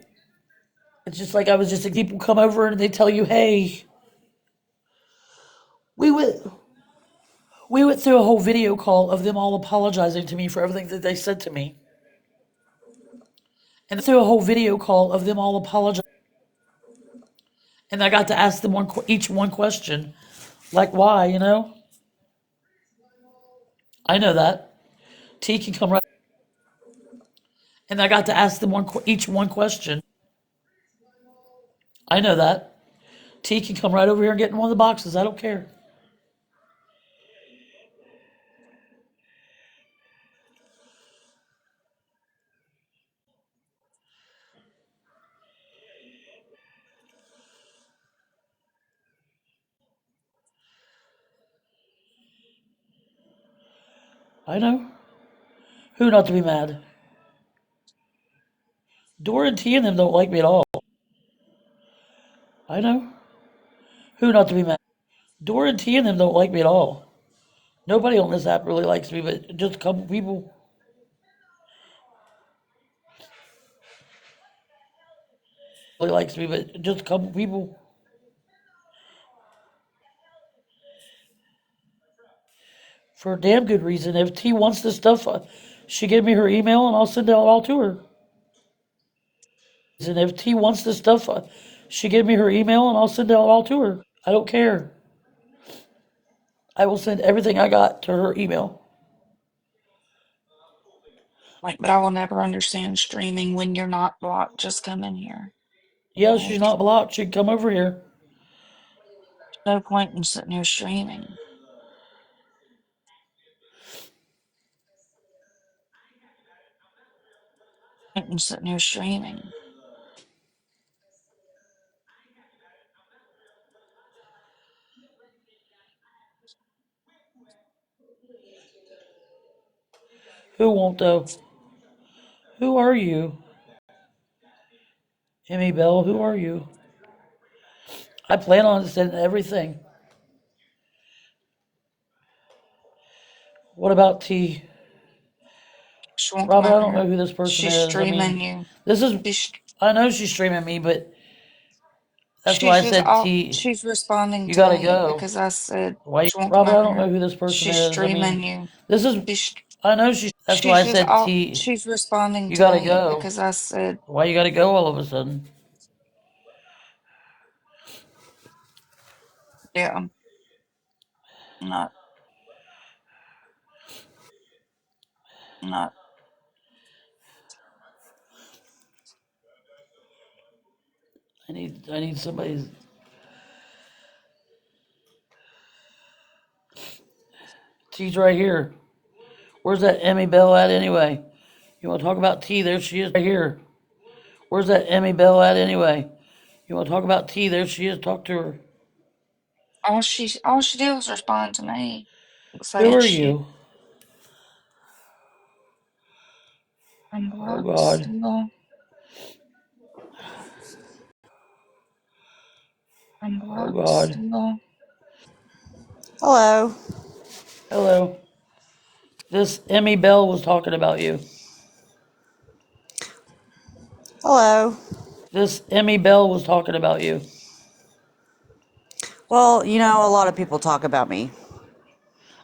it's just like I was just people come over and they tell you, "Hey, we went we went through a whole video call of them all apologizing to me for everything that they said to me, and through a whole video call of them all apologizing, and I got to ask them each one question, like why. I know that T can come right, and I got to ask them each one question. I know that T can come right over here and get in one of the boxes. I don't care. I know who not to be mad. Dora and T and them don't like me at all. I know who not to be mad. Dora and T and them don't like me at all. Nobody on this app really likes me, but just a couple people really likes me, but just a couple people for a damn good reason. If T wants this stuff, she gave me her email and I'll send it all to her. And if T wants this stuff, she gave me her email and I'll send it all to her. I don't care. I will send everything I got to her email. Like, but I will never understand streaming when you're not blocked. Just come in here. Yeah, she's Like, not blocked. She can come over here. No point in sitting here streaming. Point in sitting here streaming. Who won't though? Who are you? Emmy Bell, who are you? I plan on sending everything. What about T? She won't come Robert, I over don't know here. who this person She's is. I streaming mean, you. this is, She's I know she's streaming me, but that's why she's I just said all T, she's responding you to gotta me go. because I said Why, she won't come Robert, I over don't know here. who this person She's is. I streaming mean, you. this is, She's I know that's why she's I just said all T, she's responding you to gotta me go. because I said Why you gotta go all of a sudden? yeah, I'm not I need somebody's, T's right here. Where's that Emmy Bell at anyway? You wanna talk about T? There she is right here. Where's that Emmy Bell at anyway? You wanna talk about T? There she is. Talk to her. all she did was respond to me Who saying are she you? Oh unblocked God. still Oh unblocked God. still. Hello. Hello. This Emmy Bell was talking about you. Hello. This Emmy Bell was talking about you. Well, a lot of people talk about me.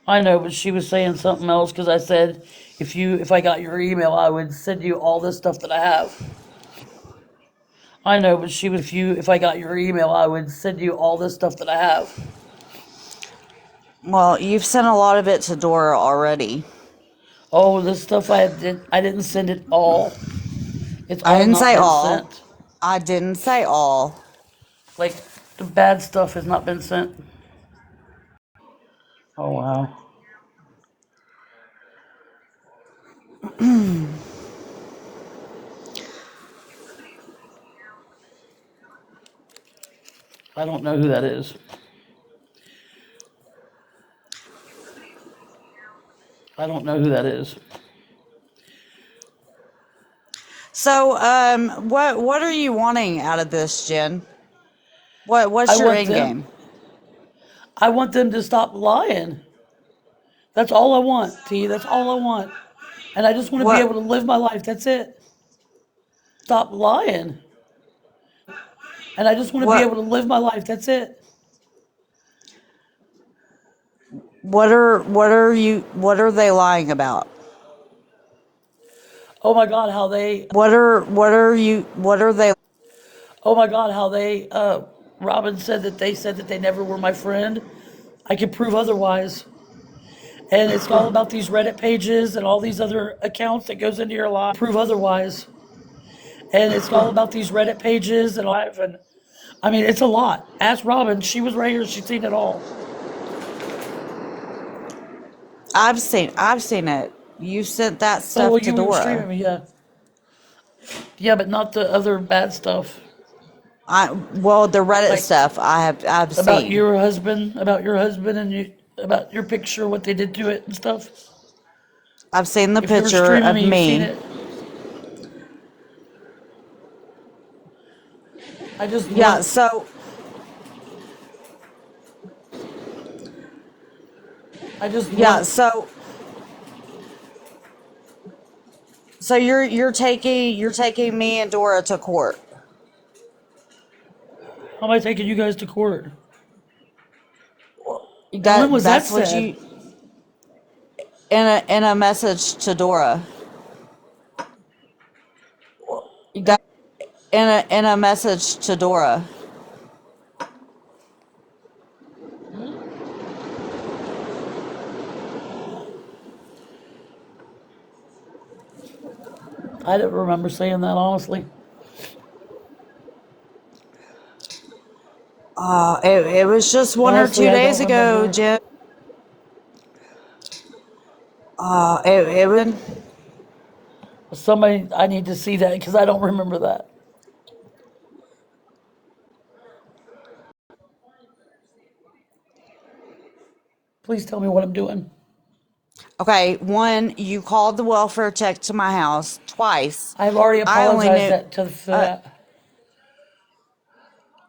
I know, but she was saying something else because I said if I got your email, I would send you all this stuff that I have. I know, but she was if I got your email, I would send you all this stuff that I have. Well, you've sent a lot of it to Dora already. Oh, this stuff I didn't send it all. It's I all didn't not say been all. sent. I didn't say all. Like the bad stuff has not been sent. Oh wow. I don't know who that is. I don't know who that is. So, what are you wanting out of this, Jen? I What's your want end them. game? I want them to stop lying. That's all I want, T. That's all I want. And I just want to be able What to live my life. That's it. Stop lying. And I just want to be able what to live my life. That's it. what are they lying about? Oh my God, how they, What are they oh my God, how they, Robin said that they never were my friend. I can prove otherwise. And it's all about these Reddit pages and all these other accounts that goes into your life. Prove otherwise. And it's all about these Reddit pages and live. And I mean, it's a lot. Ask Robin. She was right here. She's seen it all. I've seen it. You sent that Oh, well, stuff to you were streaming Dora. me, yeah. Yeah, but not the other bad stuff. The Reddit Like stuff I've seen. about your husband and you, about your picture, what they did to it and stuff. I've seen the If you were picture streaming of me, you've seen me. it. I just Yeah, want, so I just yeah, want, so you're taking me and Dora to court. how am I taking you guys to court? And when was that That's what you said? in a message to Dora. That in a message to Dora. I don't remember saying that, honestly. It was just one or Honestly, two I days don't ago, remember. Jen. It was. Somebody, I need to see that because I don't remember that. Please tell me what I'm doing. Okay, one, you called the welfare check to my house twice. I've already I only apologized knew. for that.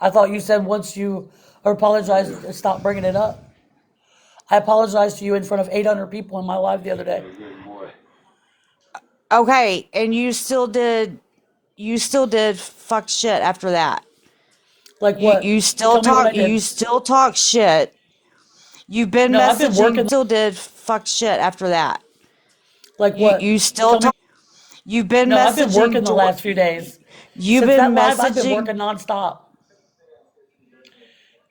I thought you said once you apologized, stop bringing it up. I apologized to you in front of 800 people in my live the other day. Okay, and you still did. You still did fuck shit after that. Like You what? you still Tell me what talk. I You did. still talk shit. You've been No, I've been messaging. working. Still did fuck shit after that. Like You what? still Tell me. talk. You've been No, I've been working messaging. the last few days. You've Since been that live, I've been messaging. working nonstop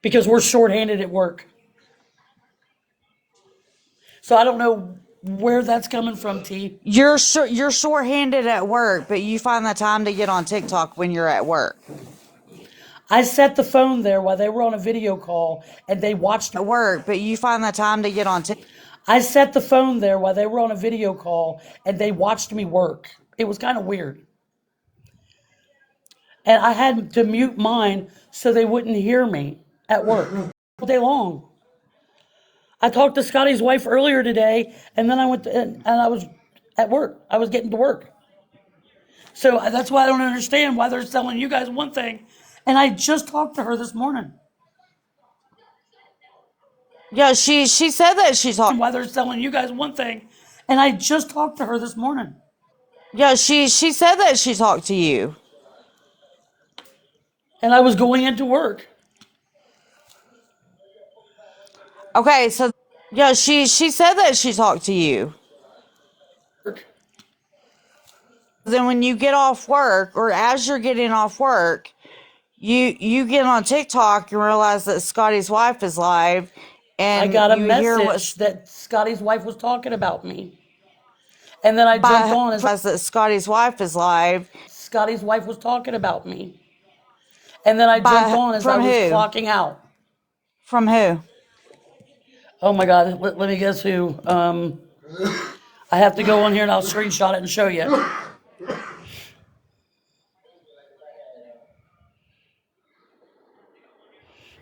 because we're shorthanded at work. So I don't know where that's coming from, T. You're shorthanded at work, but you find the time to get on TikTok when you're at work. I set the phone there while they were on a video call and they watched me. At work, but you find the time to get on TikTok. I set the phone there while they were on a video call and they watched me work. It was kind of weird. And I had to mute mine so they wouldn't hear me at work all day long. I talked to Scotty's wife earlier today, and then I went to, and I was at work. I was getting to work. So that's why I don't understand why they're telling you guys one thing. And I just talked to her this morning. Yeah, she said that she talked. Why they're telling you guys one thing. And I just talked to her this morning. Yeah, she said that she talked to you. And I was going into work. Okay, so yeah, she said that she talked to you. Then when you get off work, or as you're getting off work, you get on TikTok and realize that Scotty's wife is live, I and got a you hear message that Scotty's wife was talking about me. And then I jumped on as that Scotty's wife is live. Scotty's wife was talking about me. And then I jumped on as I From was who? clocking out. From who? Oh my God, let me guess who. I have to go on here and I'll screenshot it and show you.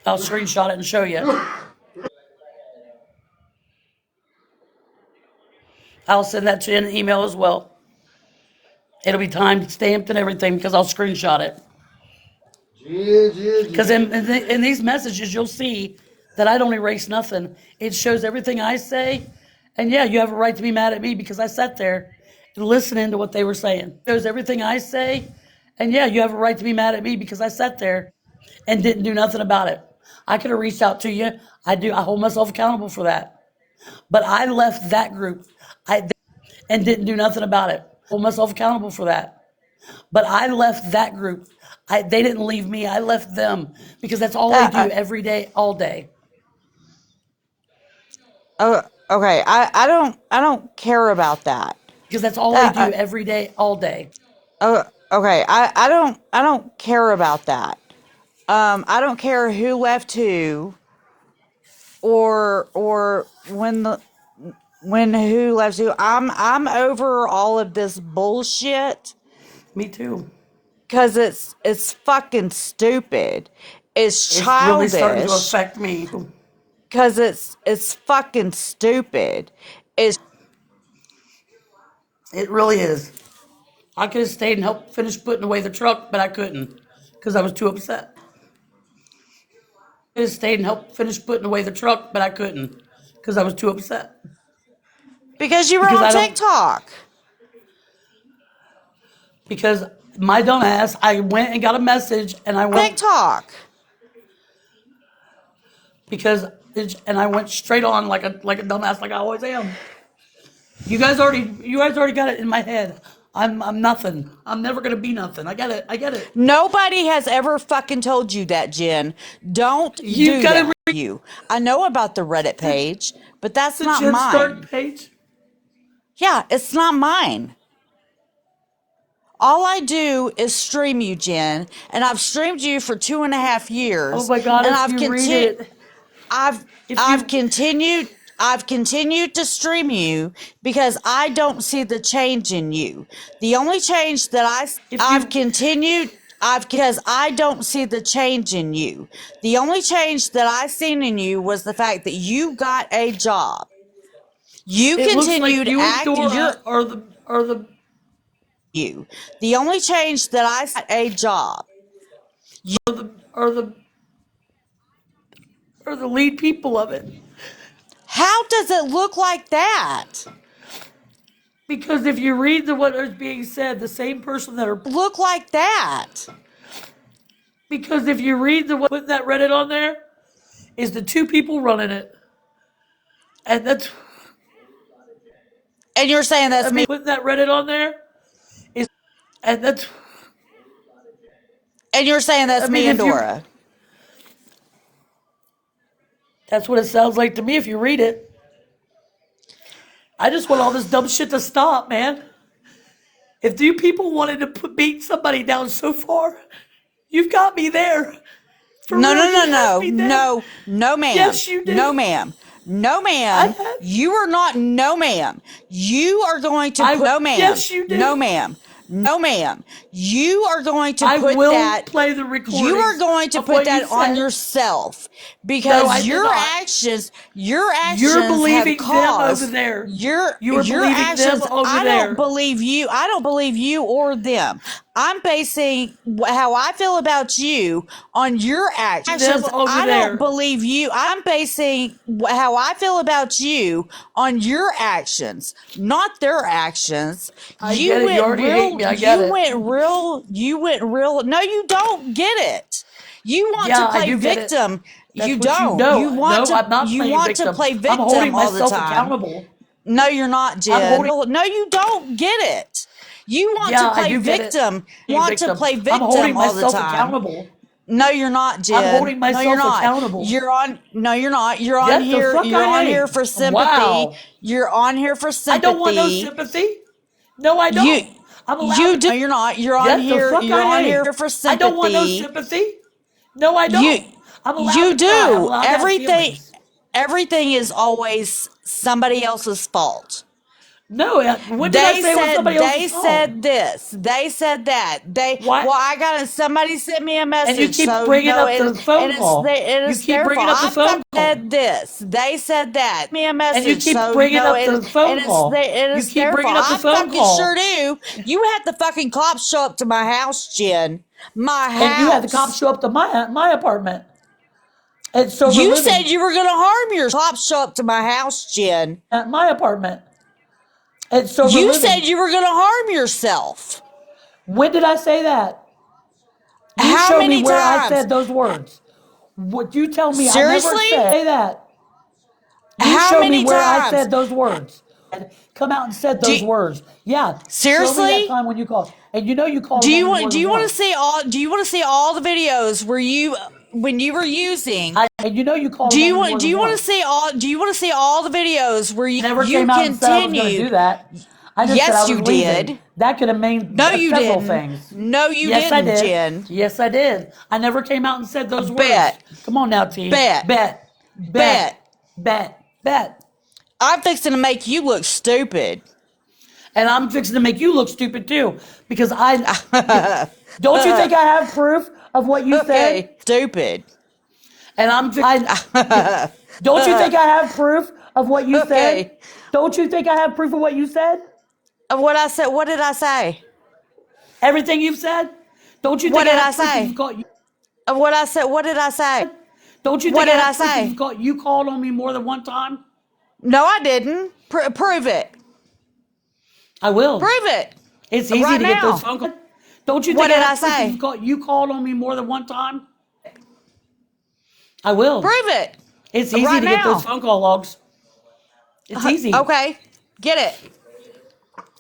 I'll screenshot it and show you. I'll send that to you in an email as well. It'll be time stamped and everything because I'll screenshot it. Because in these messages, you'll see that I don't erase nothing. It shows everything I say. And yeah, you have a right to be mad at me because I sat there and listening to what they were saying. It shows everything I say. And yeah, you have a right to be mad at me because I sat there and didn't do nothing about it. I could have reached out to you. I hold myself accountable for that. But I left that group and didn't do nothing about it. Hold myself accountable for that. But I left that group. They didn't leave me. I left them because that's all they do every day, all day. Okay. I don't care about that. Because that's all they do every day, all day. Okay. I don't care about that. I don't care who left who, or when who left who. I'm over all of this bullshit. Me too. Because it's fucking stupid. It's It's really starting to childish. affect me. Because it's fucking stupid. It really is. I could have stayed and helped finish putting away the truck, but I couldn't because I was too upset. I could have stayed and helped finish putting away the truck, but I couldn't because I was too upset. Because you were Because on I don't, TikTok. because my dumb ass, I went and got a message and I went TikTok. because and I went straight on like a dumbass like I always am. You guys already got it in my head. I'm nothing. I'm never gonna be nothing. I get it. Nobody has ever fucking told you that, Jen. Don't You do gotta that. read You. I know about the Reddit page, but that's the not Jen Stark mine. page. Yeah, it's not mine. All I do is stream you, Jen, and I've streamed you for 2.5 years. Oh my God! And If I've you read it, I've continued to stream you because I don't see the change in you. The only change that I don't see the change in you. The only change that I seen in you was the fact that you got a job. You it looks like continued you and acting. Dora are the You. The only change that I got a job. are the are the lead people of it. How does it look like that? Because if you read what is being said, the same person that are Look like that. because if you read putting that Reddit on there is the two people running it, and that's And you're saying that's me. putting that Reddit on there is and that's And you're saying that's me and Dora. That's what it sounds like to me if you read it. I just want all this dumb shit to stop, man. If you people wanted to beat somebody down so far, you've got me there. No, ma'am. Yes, you do. No, ma'am. No, ma'am. You are not. No, ma'am. You are going to. No, ma'am. Yes, you do. No, ma'am. No, ma'am. You are going to put will that. Play the recording. You are going to put that on yourself because your actions. You're believing have caused, them over there. Your believing actions. them over I there. don't believe you. I don't believe you or them. I'm basing how I feel about you on your actions. I don't believe you. I'm basing how I feel about you on your actions, not their actions. You went real. No, you don't get it. You want to play victim. You don't. I'm not play victim I'm holding all the myself time. accountable. No, you're not, Jen. No, you don't get it. You want to play victim. To play victim I'm holding all the myself time. accountable. No, you're not, Jen. I'm holding myself accountable. You're on. No, you're not. You're on here. You're on here for sympathy. Wow. You're on here for sympathy. I don't want no sympathy. No, I don't. You do. No, you're not. You're on here. You're on here for sympathy. I don't want no sympathy. No, I don't. You do. Everything is always somebody else's fault. No, when did I say it was somebody else's fault? They said this. They said that. Somebody sent me a message. And you keep bringing up the phone call. You keep bringing up the phone call. Said this. They said that. Me a message. And you keep bringing up the phone call. You keep bringing up the phone call. I sure do. You had the fucking cops show up to my house, Jen. My house. And you had the cops show up to my apartment. And so you said you were going to harm your cops show up to my house, Jen. At my apartment. And so you said you were going to harm yourself. When did I say that? You How showed many me where times? I said those words. Would you tell me Seriously? I never say that? You How showed many me where times? I said those words. Come out and said those words. Yeah. Seriously? Show me that time when you called. And you know you called. Do you want to see all the videos where you when you were using? And you know you called. Do you want to see all the videos where you never came out and said I was going to do that? I just said I was leaving. Did. That could have meant several things. No, you didn't, I did. Jen. Yes, I did. I never came out and said those words. Come on now, team. Bet. I'm fixing to make you look stupid. And I'm fixing to make you look stupid too. Because I... don't you think I have proof of what you said? Stupid. And don't you think I have proof of what you said? Don't you think I have proof of what you said? What I said? What did I say? Everything you've said? Don't you think what did I say? What I said? What did I say? Don't you think I say? You called on me more than one time? No, I didn't. Prove it. I will. Prove it. It's easy to get those phone calls. Don't you think what did I say? You called on me more than one time? I will. Prove it. It's easy to get those phone call logs. It's easy. Okay. Get it.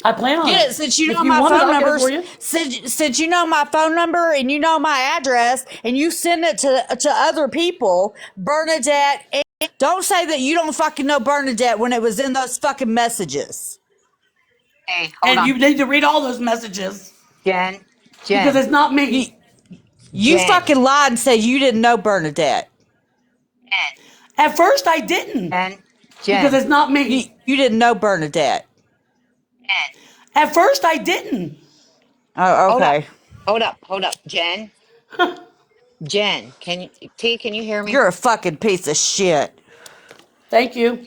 I plan on it. Since you know my phone number, since you know my phone number and you know my address, and you send it to other people, Bernadette. And don't say that you don't fucking know Bernadette when it was in those fucking messages. Hey, hold on. You need to read all those messages. Jen, because Jen, it's not You, me. you Jen, fucking lied and said you didn't know Bernadette. At first, I didn't Jen, because Jen, it's not You, me. you didn't know Bernadette. At first, I didn't. Oh, hold up, okay. hold up, Jen, Jen, can you hear me? You're a fucking piece of shit. Thank you.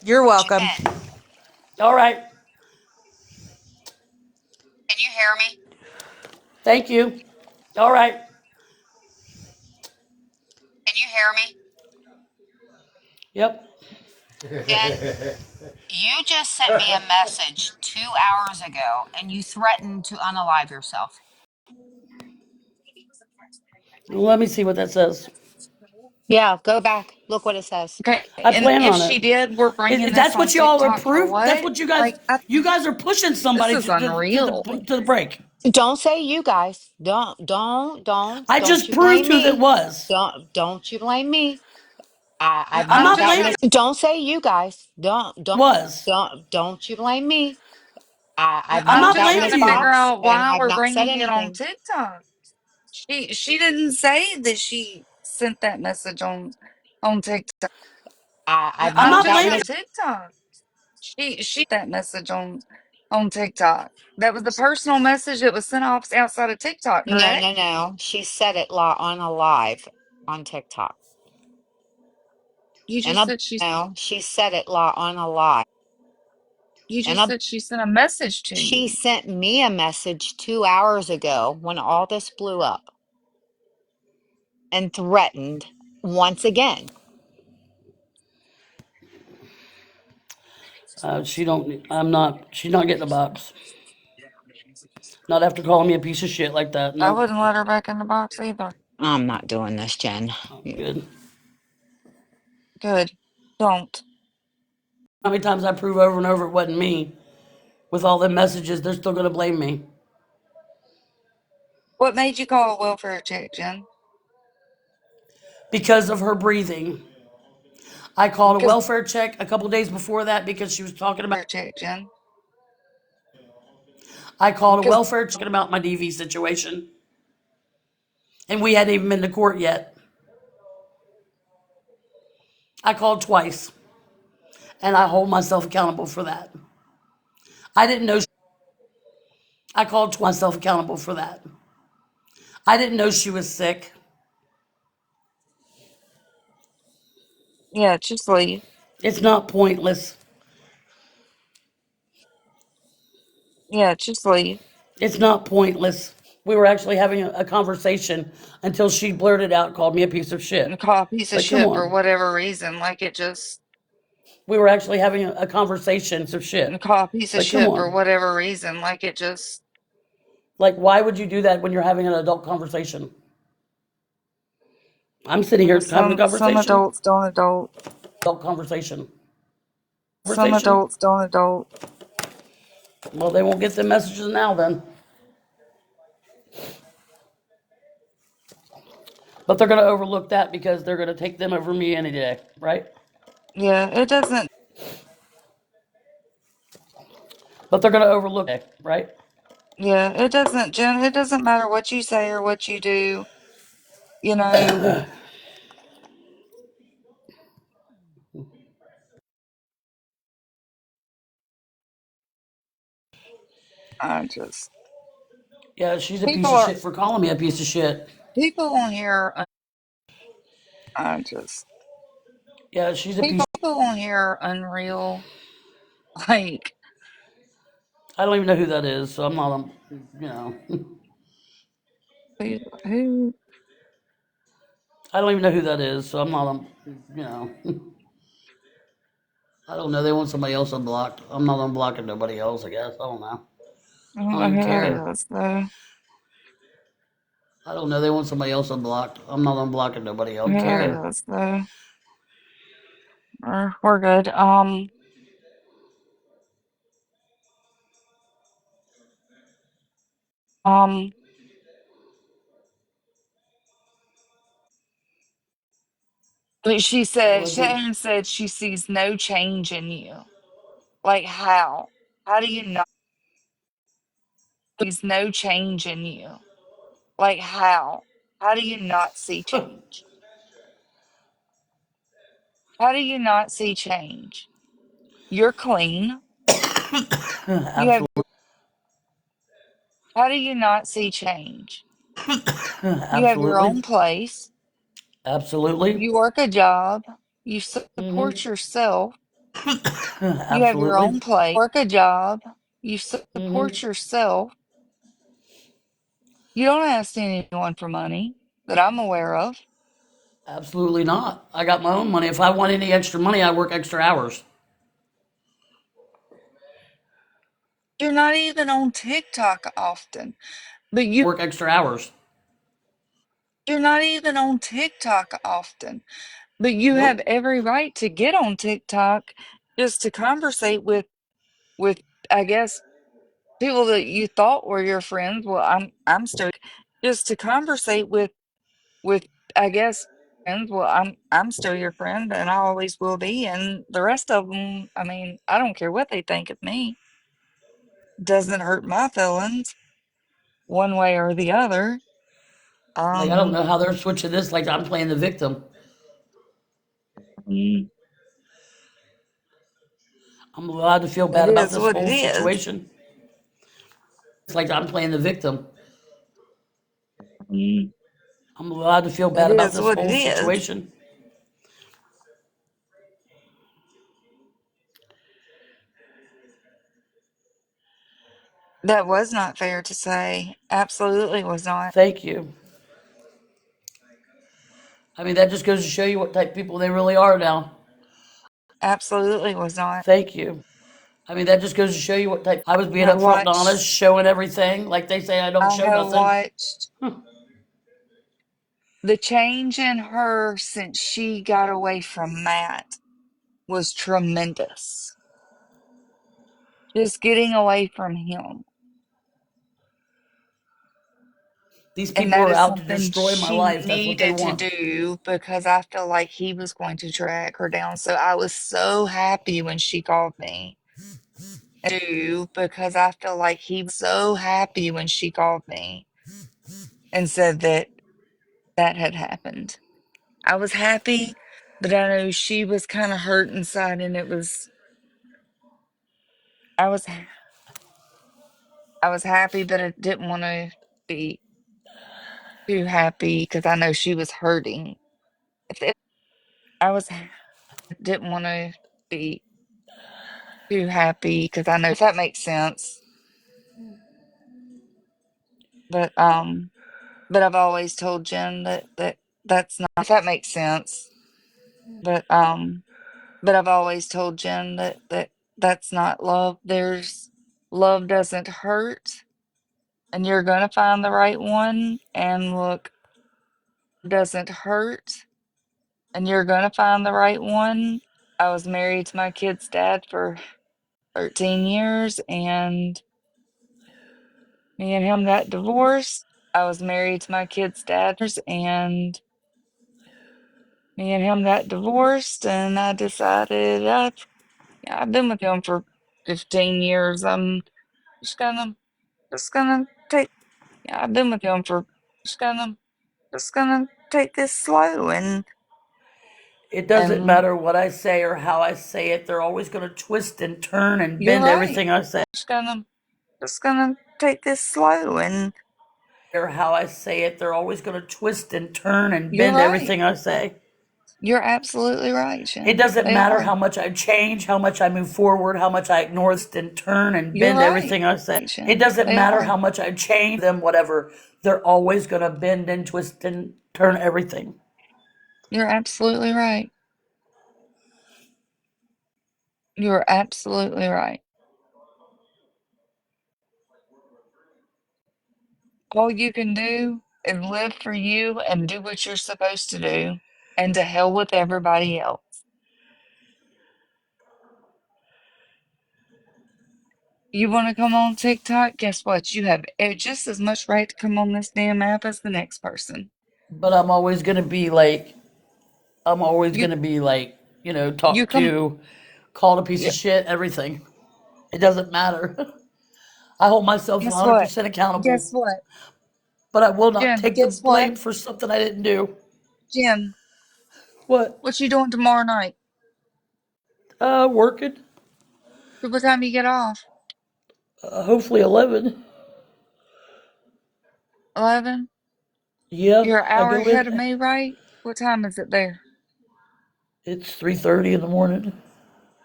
You're welcome. Jen, All right. can you hear me? Thank you. All right. Can you hear me? Yep. Jen, you just sent me a message 2 hours ago and you threatened to unalive yourself. Let me see what that says. Yeah, go back. Look what it says. Okay, I and plan if on it. she did, we're bringing this That's on what y'all are TikTok for proof. That's what? what Like, you guys are pushing this somebody is unreal. to the break. Don't say you guys. I Don't just you proved blame who that me. was. Don't you blame me. I've I'm I'm not not just gotten blaming this. saying. Don't say you guys. was. Don't you blame me. I've I'm I'm not not just gotten trying blaming this to you. figure box out and why I've we're not said bringing it on anything. TikTok. She didn't say that she sent that message on TikTok. I've I'm I'm not not just gotten blaming this. you. on TikTok. She that message on TikTok. That was the personal message that was sent off outside of TikTok, No, correct? no, no. She said it on a live on TikTok. You And just said she no, she said it on a live. you And just said she sent a message to she you. sent me a message 2 hours ago when all this blew up and threatened once again. She don't. I'm not. She's not getting a box. Not after calling me a piece of shit like that. I Nope. wouldn't let her back in the box either. I'm not doing this, Jen. I'm good. Good. Don't. How many times I prove over and over it wasn't me? With all the messages, they're still gonna blame me What made you call a welfare check, Jen? because of her breathing. I called a Because welfare check a couple days before that because she was talking about. check, Jen. I called a Because welfare check about my DV situation, and we hadn't even been to court yet. I called twice, and I hold myself accountable for that. I didn't know. I called twice, myself accountable for that. I didn't know she was sick. yeah, just leave. It's not pointless. Yeah, just leave. It's not pointless. We were actually having a conversation until she blurted out, called me a piece of And shit. call a piece It's of like, come shit for on. whatever reason. Like it just We were actually having a conversation of and shit. call a piece It's of like, come shit for on. whatever reason. Like it just Like, why would you do that when you're having an adult conversation? I'm sitting here having a some conversation. adults don't adult. Adult conversation. Some Conversation. adults don't adult. Well, they won't get the messages now then. But they're going to overlook that because they're going to take them over me any day, right? Yeah, it doesn't. But they're going to overlook it, right? Yeah, it doesn't, Jen. It doesn't matter what you say or what you do. You know, I just Yeah, she's a people piece of are shit for calling me a piece of shit. people on here. I just Yeah, she's a piece. people on here are unreal. Like I don't even know who that is, so I'm not, you know. who I don't even know who that is, so I'm not, you know. I don't know. They want somebody else unblocked. I'm not unblocking nobody else, I guess. I don't know. I I don't don't know even who care. that is though. I don't know. They want somebody else unblocked. I'm not unblocking nobody else. I Who don't that care. is though. We're good. Um. But she Well, said, if it, Sharon said she sees no change in you. Like how? How do you know? There's no change in you. Like how? How do you not see change? How do you not see change? You're clean. You have, Absolutely. how do you not see change? You have your Absolutely. own place. Absolutely. You work a job. You support yourself. You have your Absolutely. own place. Work a job. You support yourself. You don't ask anyone for money that I'm aware of. Absolutely not. I got my own money. If I want any extra money, I work extra hours. You're not even on TikTok often, but Work extra hours. you're not even on TikTok often, but you have Nope. every right to get on TikTok just to conversate with I guess people that you thought were your friends. Well, I'm still just to conversate with I guess friends. Well, I'm still your friend and I always will be. And the rest of them, I mean, I don't care what they think of me. Doesn't hurt my feelings one way or the other. Like, I don't Um, know how they're switching this. Like, I'm playing the victim. mm, I'm allowed to feel it bad about is this what it whole is. situation. It's like I'm playing the victim. Mm, I'm allowed to feel it bad about is this what it whole is. situation. That was not fair to say. Absolutely was not. Thank you. I mean, that just goes to show you what type of people they really are now. Absolutely was not. Thank you. I mean, that just goes to show you what type. I was being I upfront and honest, watched, showing everything. Like they say, I don't I show have nothing. watched the change in her since she got away from Matt was tremendous. Just getting away from him. These And people that are is out to something destroy my she life. That's what they needed to want. do because I feel like he was going to drag her down. So I was so happy when she called me. Do because I feel like he was so happy when she called me and said that that had happened. I was happy, but I know she was kind of hurt inside, and it was I was I was happy, but I didn't want to be too happy because I know she was hurting. I was didn't want to be too happy because I know if that makes sense. But I've always told Jen that that's not if that makes sense. But I've always told Jen that that's not love. There's love doesn't hurt, and you're gonna find the right one. And look, doesn't hurt, and you're gonna find the right one. I was married to my kid's dad for 13 years, and me and him got divorced. I was married to my kid's dad, and me and him got divorced, and I decided I've been with him for 15 years. I'm just gonna just gonna take. I've been with him for just gonna take this slow It doesn't and matter what I say or how I say it. They're always going to twist and turn and you're bend right. everything I say. Just gonna take this slow Or how I say it. They're always going to twist and turn and you're bend right. everything I say. You're absolutely right, It Jen. doesn't They matter are. how much I change, how much I move forward, how much I ignore and turn and You're bend right, everything I say. It Jen. doesn't They matter are. how much I change them, whatever. They're always going to bend and twist and turn everything. You're absolutely right. You're absolutely right. All you can do is live for you and do what you're supposed to do, and to hell with everybody else. You want to come on TikTok? Guess what? You have just as much right to come on this damn app as the next person. But I'm always going to be like, I'm always You going to be like, you talked come to, called a piece y- of shit, everything. It doesn't matter. I hold myself Guess what? 100% accountable, Guess what? but I will not Jen, take the guess what? blame for something I didn't do. Jen, What? what you doing tomorrow night? Working. So what time you get off? Hopefully 11. 11? Yeah, You're an I hour go ahead of in. me, right? What time is it there? It's 3:30 in the morning.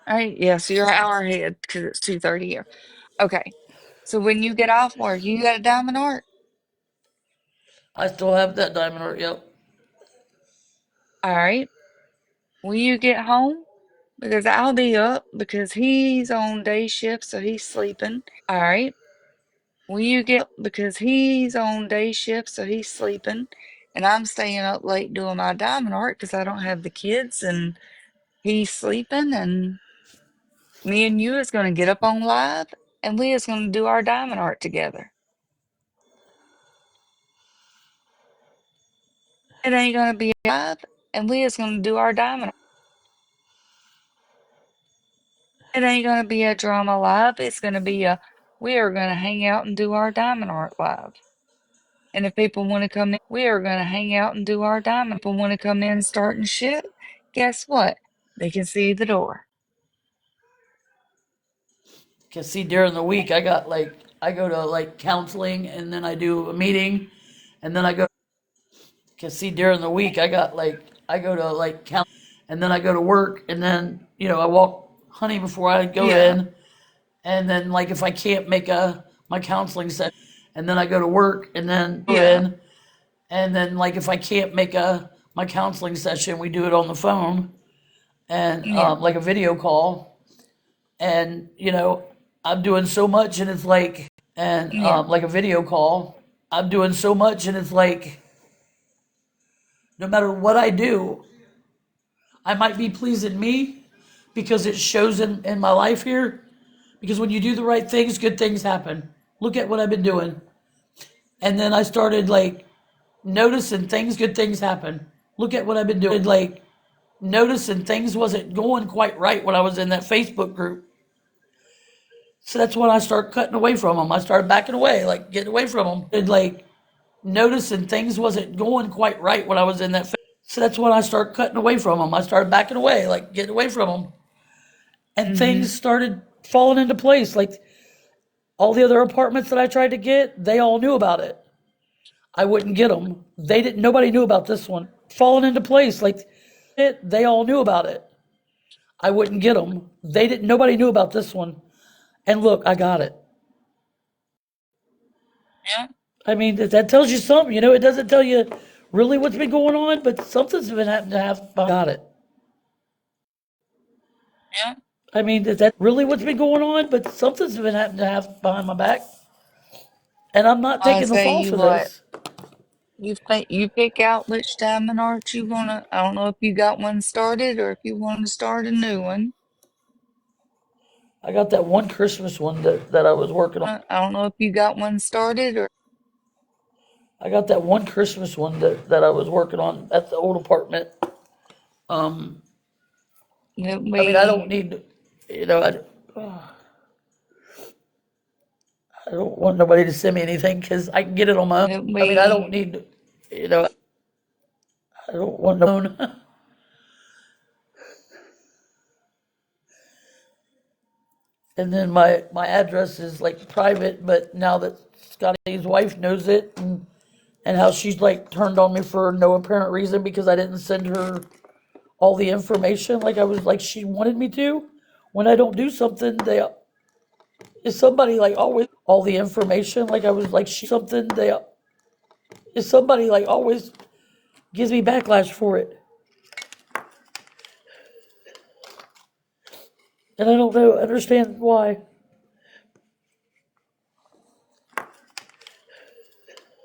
Right? Yeah, so you're an hour ahead because it's 2:30 here. Okay. So when you get off work, you got a diamond art? I still have that diamond art. Yep. All right. When you get home, because I'll be up because he's on day shift, so he's sleeping. All right. When you get because he's on day shift, so he's sleeping, and I'm staying up late doing my diamond art because I don't have the kids, and he's sleeping, and me and you is gonna get up on live, and we is gonna do our diamond art together. It ain't gonna be live, and we is gonna do our diamond. It ain't gonna be a drama live. It's gonna be a we are gonna hang out and do our diamond art live. And if people want to come in, we are gonna hang out and do our diamond. People want to come in starting shit. Guess what? They can see the door. Cause see, during the week I go to like counseling, and then I do a meeting, and then I go. Cause see, during the week I go to like and then I go to work, and then I walk Honey before I go Yeah, in, and then like if I can't make my counseling session, and then I go to work, and then go yeah, in, and then like if I can't make my counseling session, we do it on the phone, and yeah, like a video call, and I'm doing so much, and it's like, and yeah, like a video call, I'm doing so much, and it's like no matter what I do, I might be pleasing me because it shows in my life here. Because when you do the right things, good things happen. Look at what I've been doing. And then I started like noticing things, good things happen. Look at what I've been doing. Like noticing things wasn't going quite right when I was in that Facebook group. So that's when I start cutting away from them. I started backing away, like getting away from them. And like noticing things wasn't going quite right when I was in that. So that's when I start cutting away from them. I started backing away, like getting away from them. And mm-hmm, things started falling into place. Like all the other apartments that I tried to get, they all knew about it. I wouldn't get them. They didn't. Nobody knew about this one. Falling into place. Like they all knew about it. I wouldn't get them. They didn't. Nobody knew about this one. And look, I got it. yeah, I mean, that tells you something. It doesn't tell you really what's been going on, but something's been happening to have. Got it. yeah. I mean, that really what's been going on, but something's been happening to have behind my back, and I'm not I taking the tell fall you for what, this. you pick out which diamond art you wanna. I don't know if you got one started or if you want to start a new one. I got that one Christmas one that I was working on. I don't know if you got one started or I got that one Christmas one that I was working on at the old apartment. Um, that I mean, I don't we. need, I don't want nobody to send me anything because I can get it on my own. That I mean, I don't we. need, I don't want no own. And then my address is like private, but now that Scotty's wife knows it, and how she's like turned on me for no apparent reason because I didn't send her all the information like I was like she wanted me to. When I don't do something, they is somebody like always all the information like I was like she something they is somebody like always gives me backlash for it, and I don't know understand why.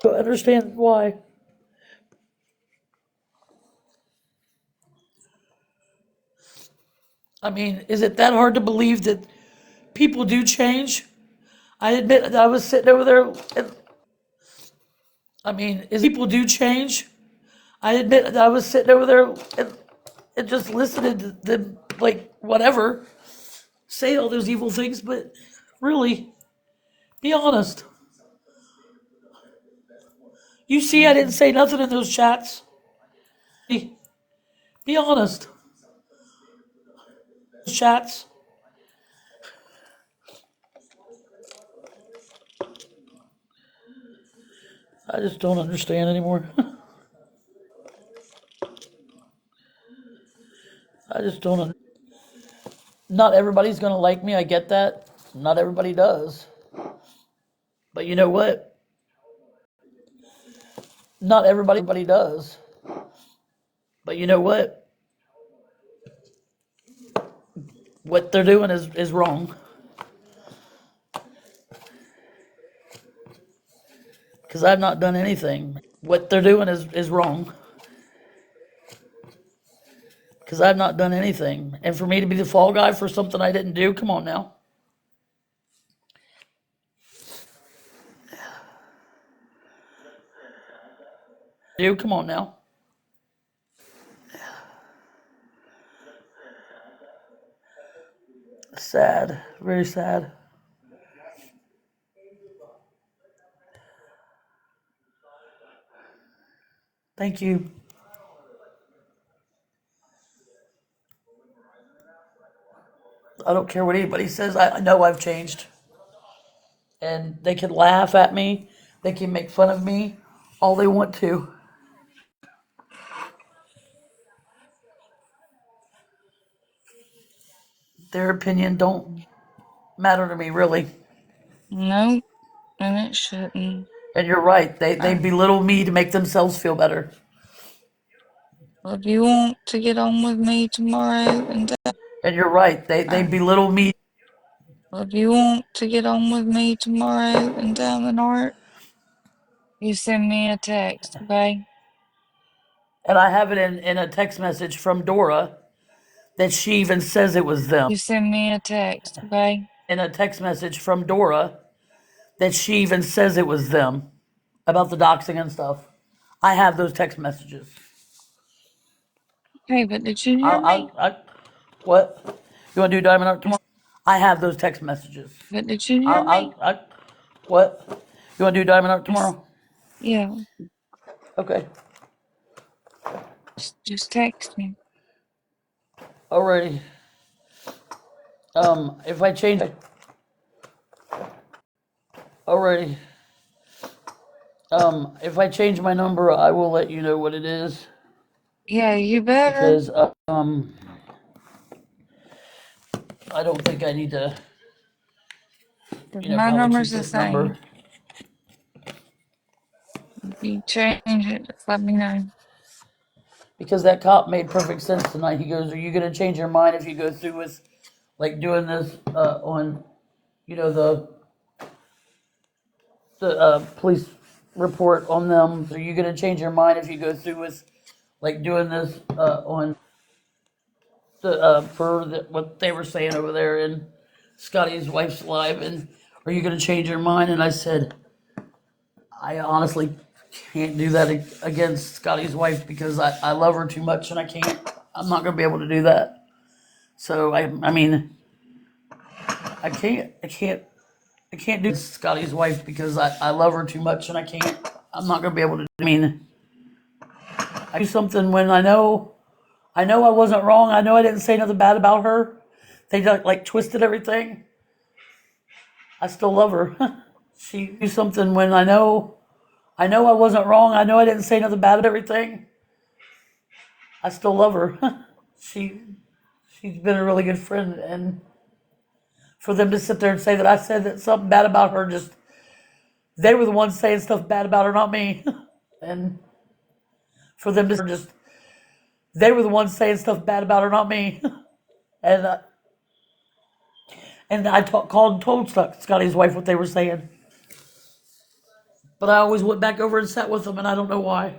Don't understand why. I mean, is it that hard to believe that people do change? I admit that I was sitting over there. I mean, is people do change? I admit that I was sitting over there and just listening to them, like, whatever, say all those evil things, but really, Be honest. You see, I didn't Mhm. say nothing in those chats. Be honest. Chats. I just don't understand anymore. I just don't. Not everybody's gonna like me. I get that. Not everybody does. But you know what? Not everybody does. But you know what? What they're doing is wrong. Because I've not done anything. What they're doing is wrong. Because I've not done anything. And for me to be the fall guy for something I didn't do, come on now. Come on now. Sad. Very sad. Thank you. I don't care what anybody says. I know I've changed. And they can laugh at me. They can make fun of me all they want to. Their opinion don't matter to me, really. Nope, and it shouldn't. And you're right. They Uh, belittle me to make themselves feel better. well, if you want to get on with me tomorrow and And you're right. They uh, belittle me. well, if you want to get on with me tomorrow and down the art, you send me a text, okay? And I have it in a text message from Dora that she even says it was them. You send me a text, okay? In a text message from Dora that she even says it was them about the doxing and stuff. I have those text messages. Hey, but did you hear me? What? You want to do Diamond Art tomorrow? I have those text messages. But did you hear me? What? You want to do Diamond Art Yes. tomorrow? Yeah, Okay. just text me. Alrighty. If I change, alrighty. If I change my number, I will let you know what it is Yeah, you better. because I don't think I need to, 'Cause my probably number's keep the this number same. If you change it, just let me know. because that cop made perfect sense tonight. He goes, "Are you gonna change your mind if you go through with like doing this on, the police report on them? Are you gonna change your mind if you go through with like doing this on the for what they were saying over there in Scotty's wife's live? And are you gonna change your mind?" And I said, I honestly can't do that against Scotty's wife because I love her too much and I can't. I'm not gonna be able to do that. So I mean I can't do Scotty's wife because I love her too much and I can't. I'm not gonna be able to. I mean I do something when I know I wasn't wrong. I know I didn't say nothing bad about her. They like twisted everything. I still love her. She do something when I know I wasn't wrong. I know I didn't say nothing bad about everything. I still love her. she she's been a really good friend, and for them to sit there and say that I said that something bad about her, just they were the ones saying stuff bad about her, not me. And for them to just they were the ones saying stuff bad about her, not me. And called and told Scotty's wife what they were saying, but I always went back over and sat with them, and I don't know why.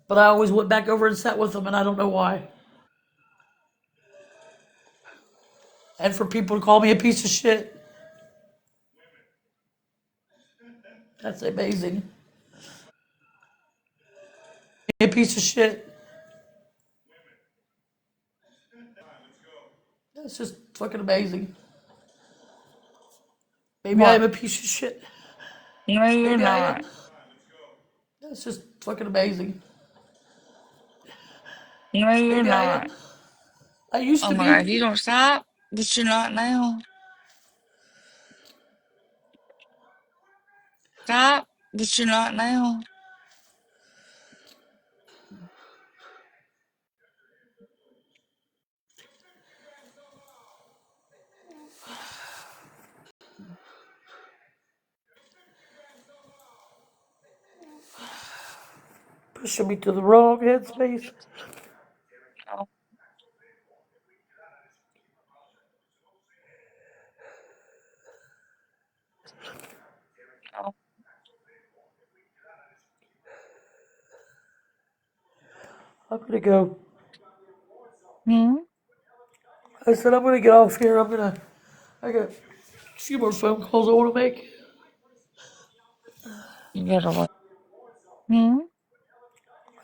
But I always went back over and sat with them, and I don't know why. And for people to call me a piece of shit, that's amazing. A piece of shit. It's just fucking amazing. Maybe I am What? a piece of shit. No, you're Maybe I am. not. It's just fucking amazing. No, you're Maybe I am. not. I used Oh to my God, if be. you don't stop, but you're not now. Stop, but you're not now. Pushing me to the wrong headspace. No, no. I'm gonna go. Hmm? I said I'm gonna get off here. I got a few more phone calls I want to make. You gotta wait. Hmm?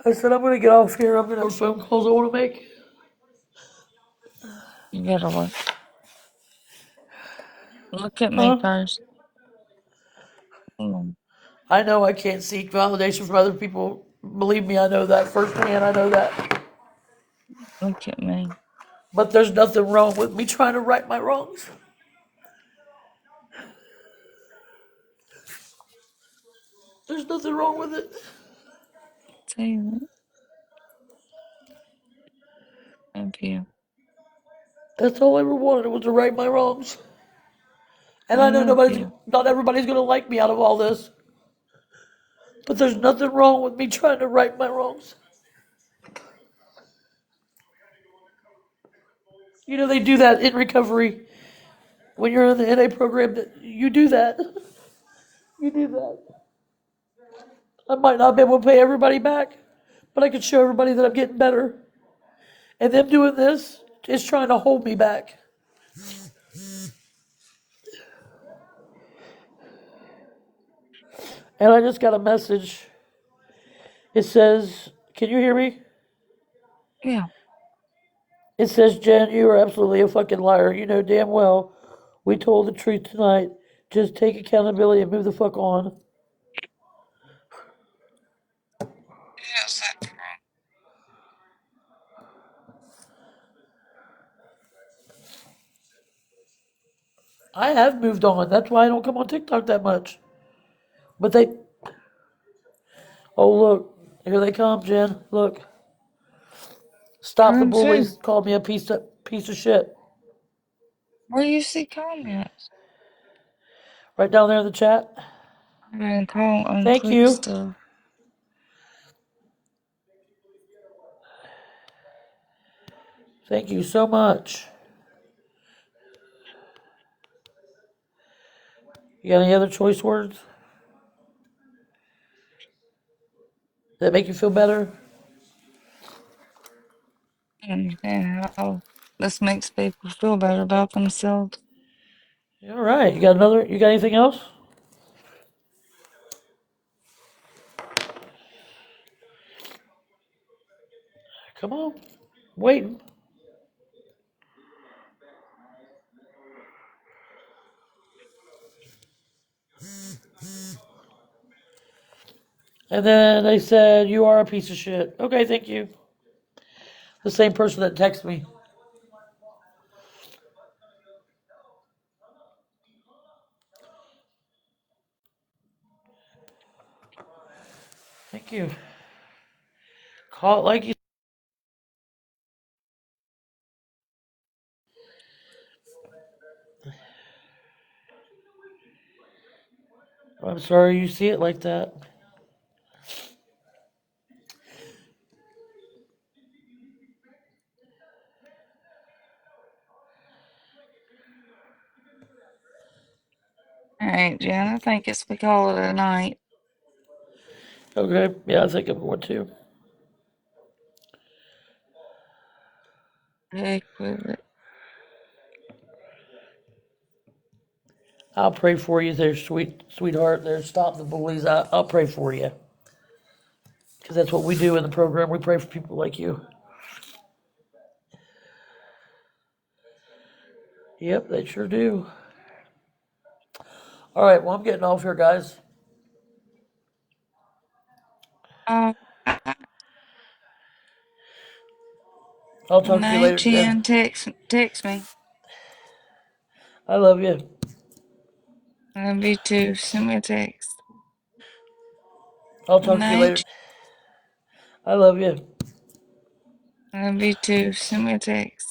I said I'm gonna get off here. Phone calls I want to make. You gotta wait. Look at me Huh? first. Hold on. I know I can't seek validation from other people. Believe me, I know that firsthand. I know that. Look at me. But there's nothing wrong with me trying to right my wrongs. There's nothing wrong with it. See, thank you. That's all I ever wanted was to right my wrongs. And I I know love you. not everybody's gonna like me out of all this. But there's nothing wrong with me trying to right my wrongs. You know, they do that in recovery. When you're in the NA program, that you do that. You do that. I might not be able to pay everybody back, but I can show everybody that I'm getting better. And them doing this is trying to hold me back. And I just got a message. It says, can you hear me? Yeah. It says, Jen, you are absolutely a fucking liar. You know damn well we told the truth tonight. Just take accountability and move the fuck on. How's that for? I have moved on. That's why I don't come on TikTok that much. But they, oh look, here they come, Jen. Look, stop the Who too? bullies. Called me a piece of shit. Where you see comments? Right down there in the chat. I gotta call and Thank click you. stuff. Thank you so much. You got any other choice words that make you feel better? I understand how this makes people feel better about themselves. All right. You got anything else? Come on. Waiting. And then they said, you are a piece of shit. Okay, thank you. The same person that texted me. Thank you. Call it like you. I'm sorry you see it like that. All right, Jen, I think it's we call it a night. Okay. Yeah, I think I'm going to. Heck with it. I'll pray for you there, sweetheart. There, stop the bullies. I'll pray for you. Because that's what we do in the program. We pray for people like you. Yep, they sure do. All right, well, I'm getting off here, guys. Oh, I'll talk to you night, later, Jen. Jen. Text me. I love you. I love you too. Send me a text. I'll talk to you later. Night. I love you. I love you too. Send me a text.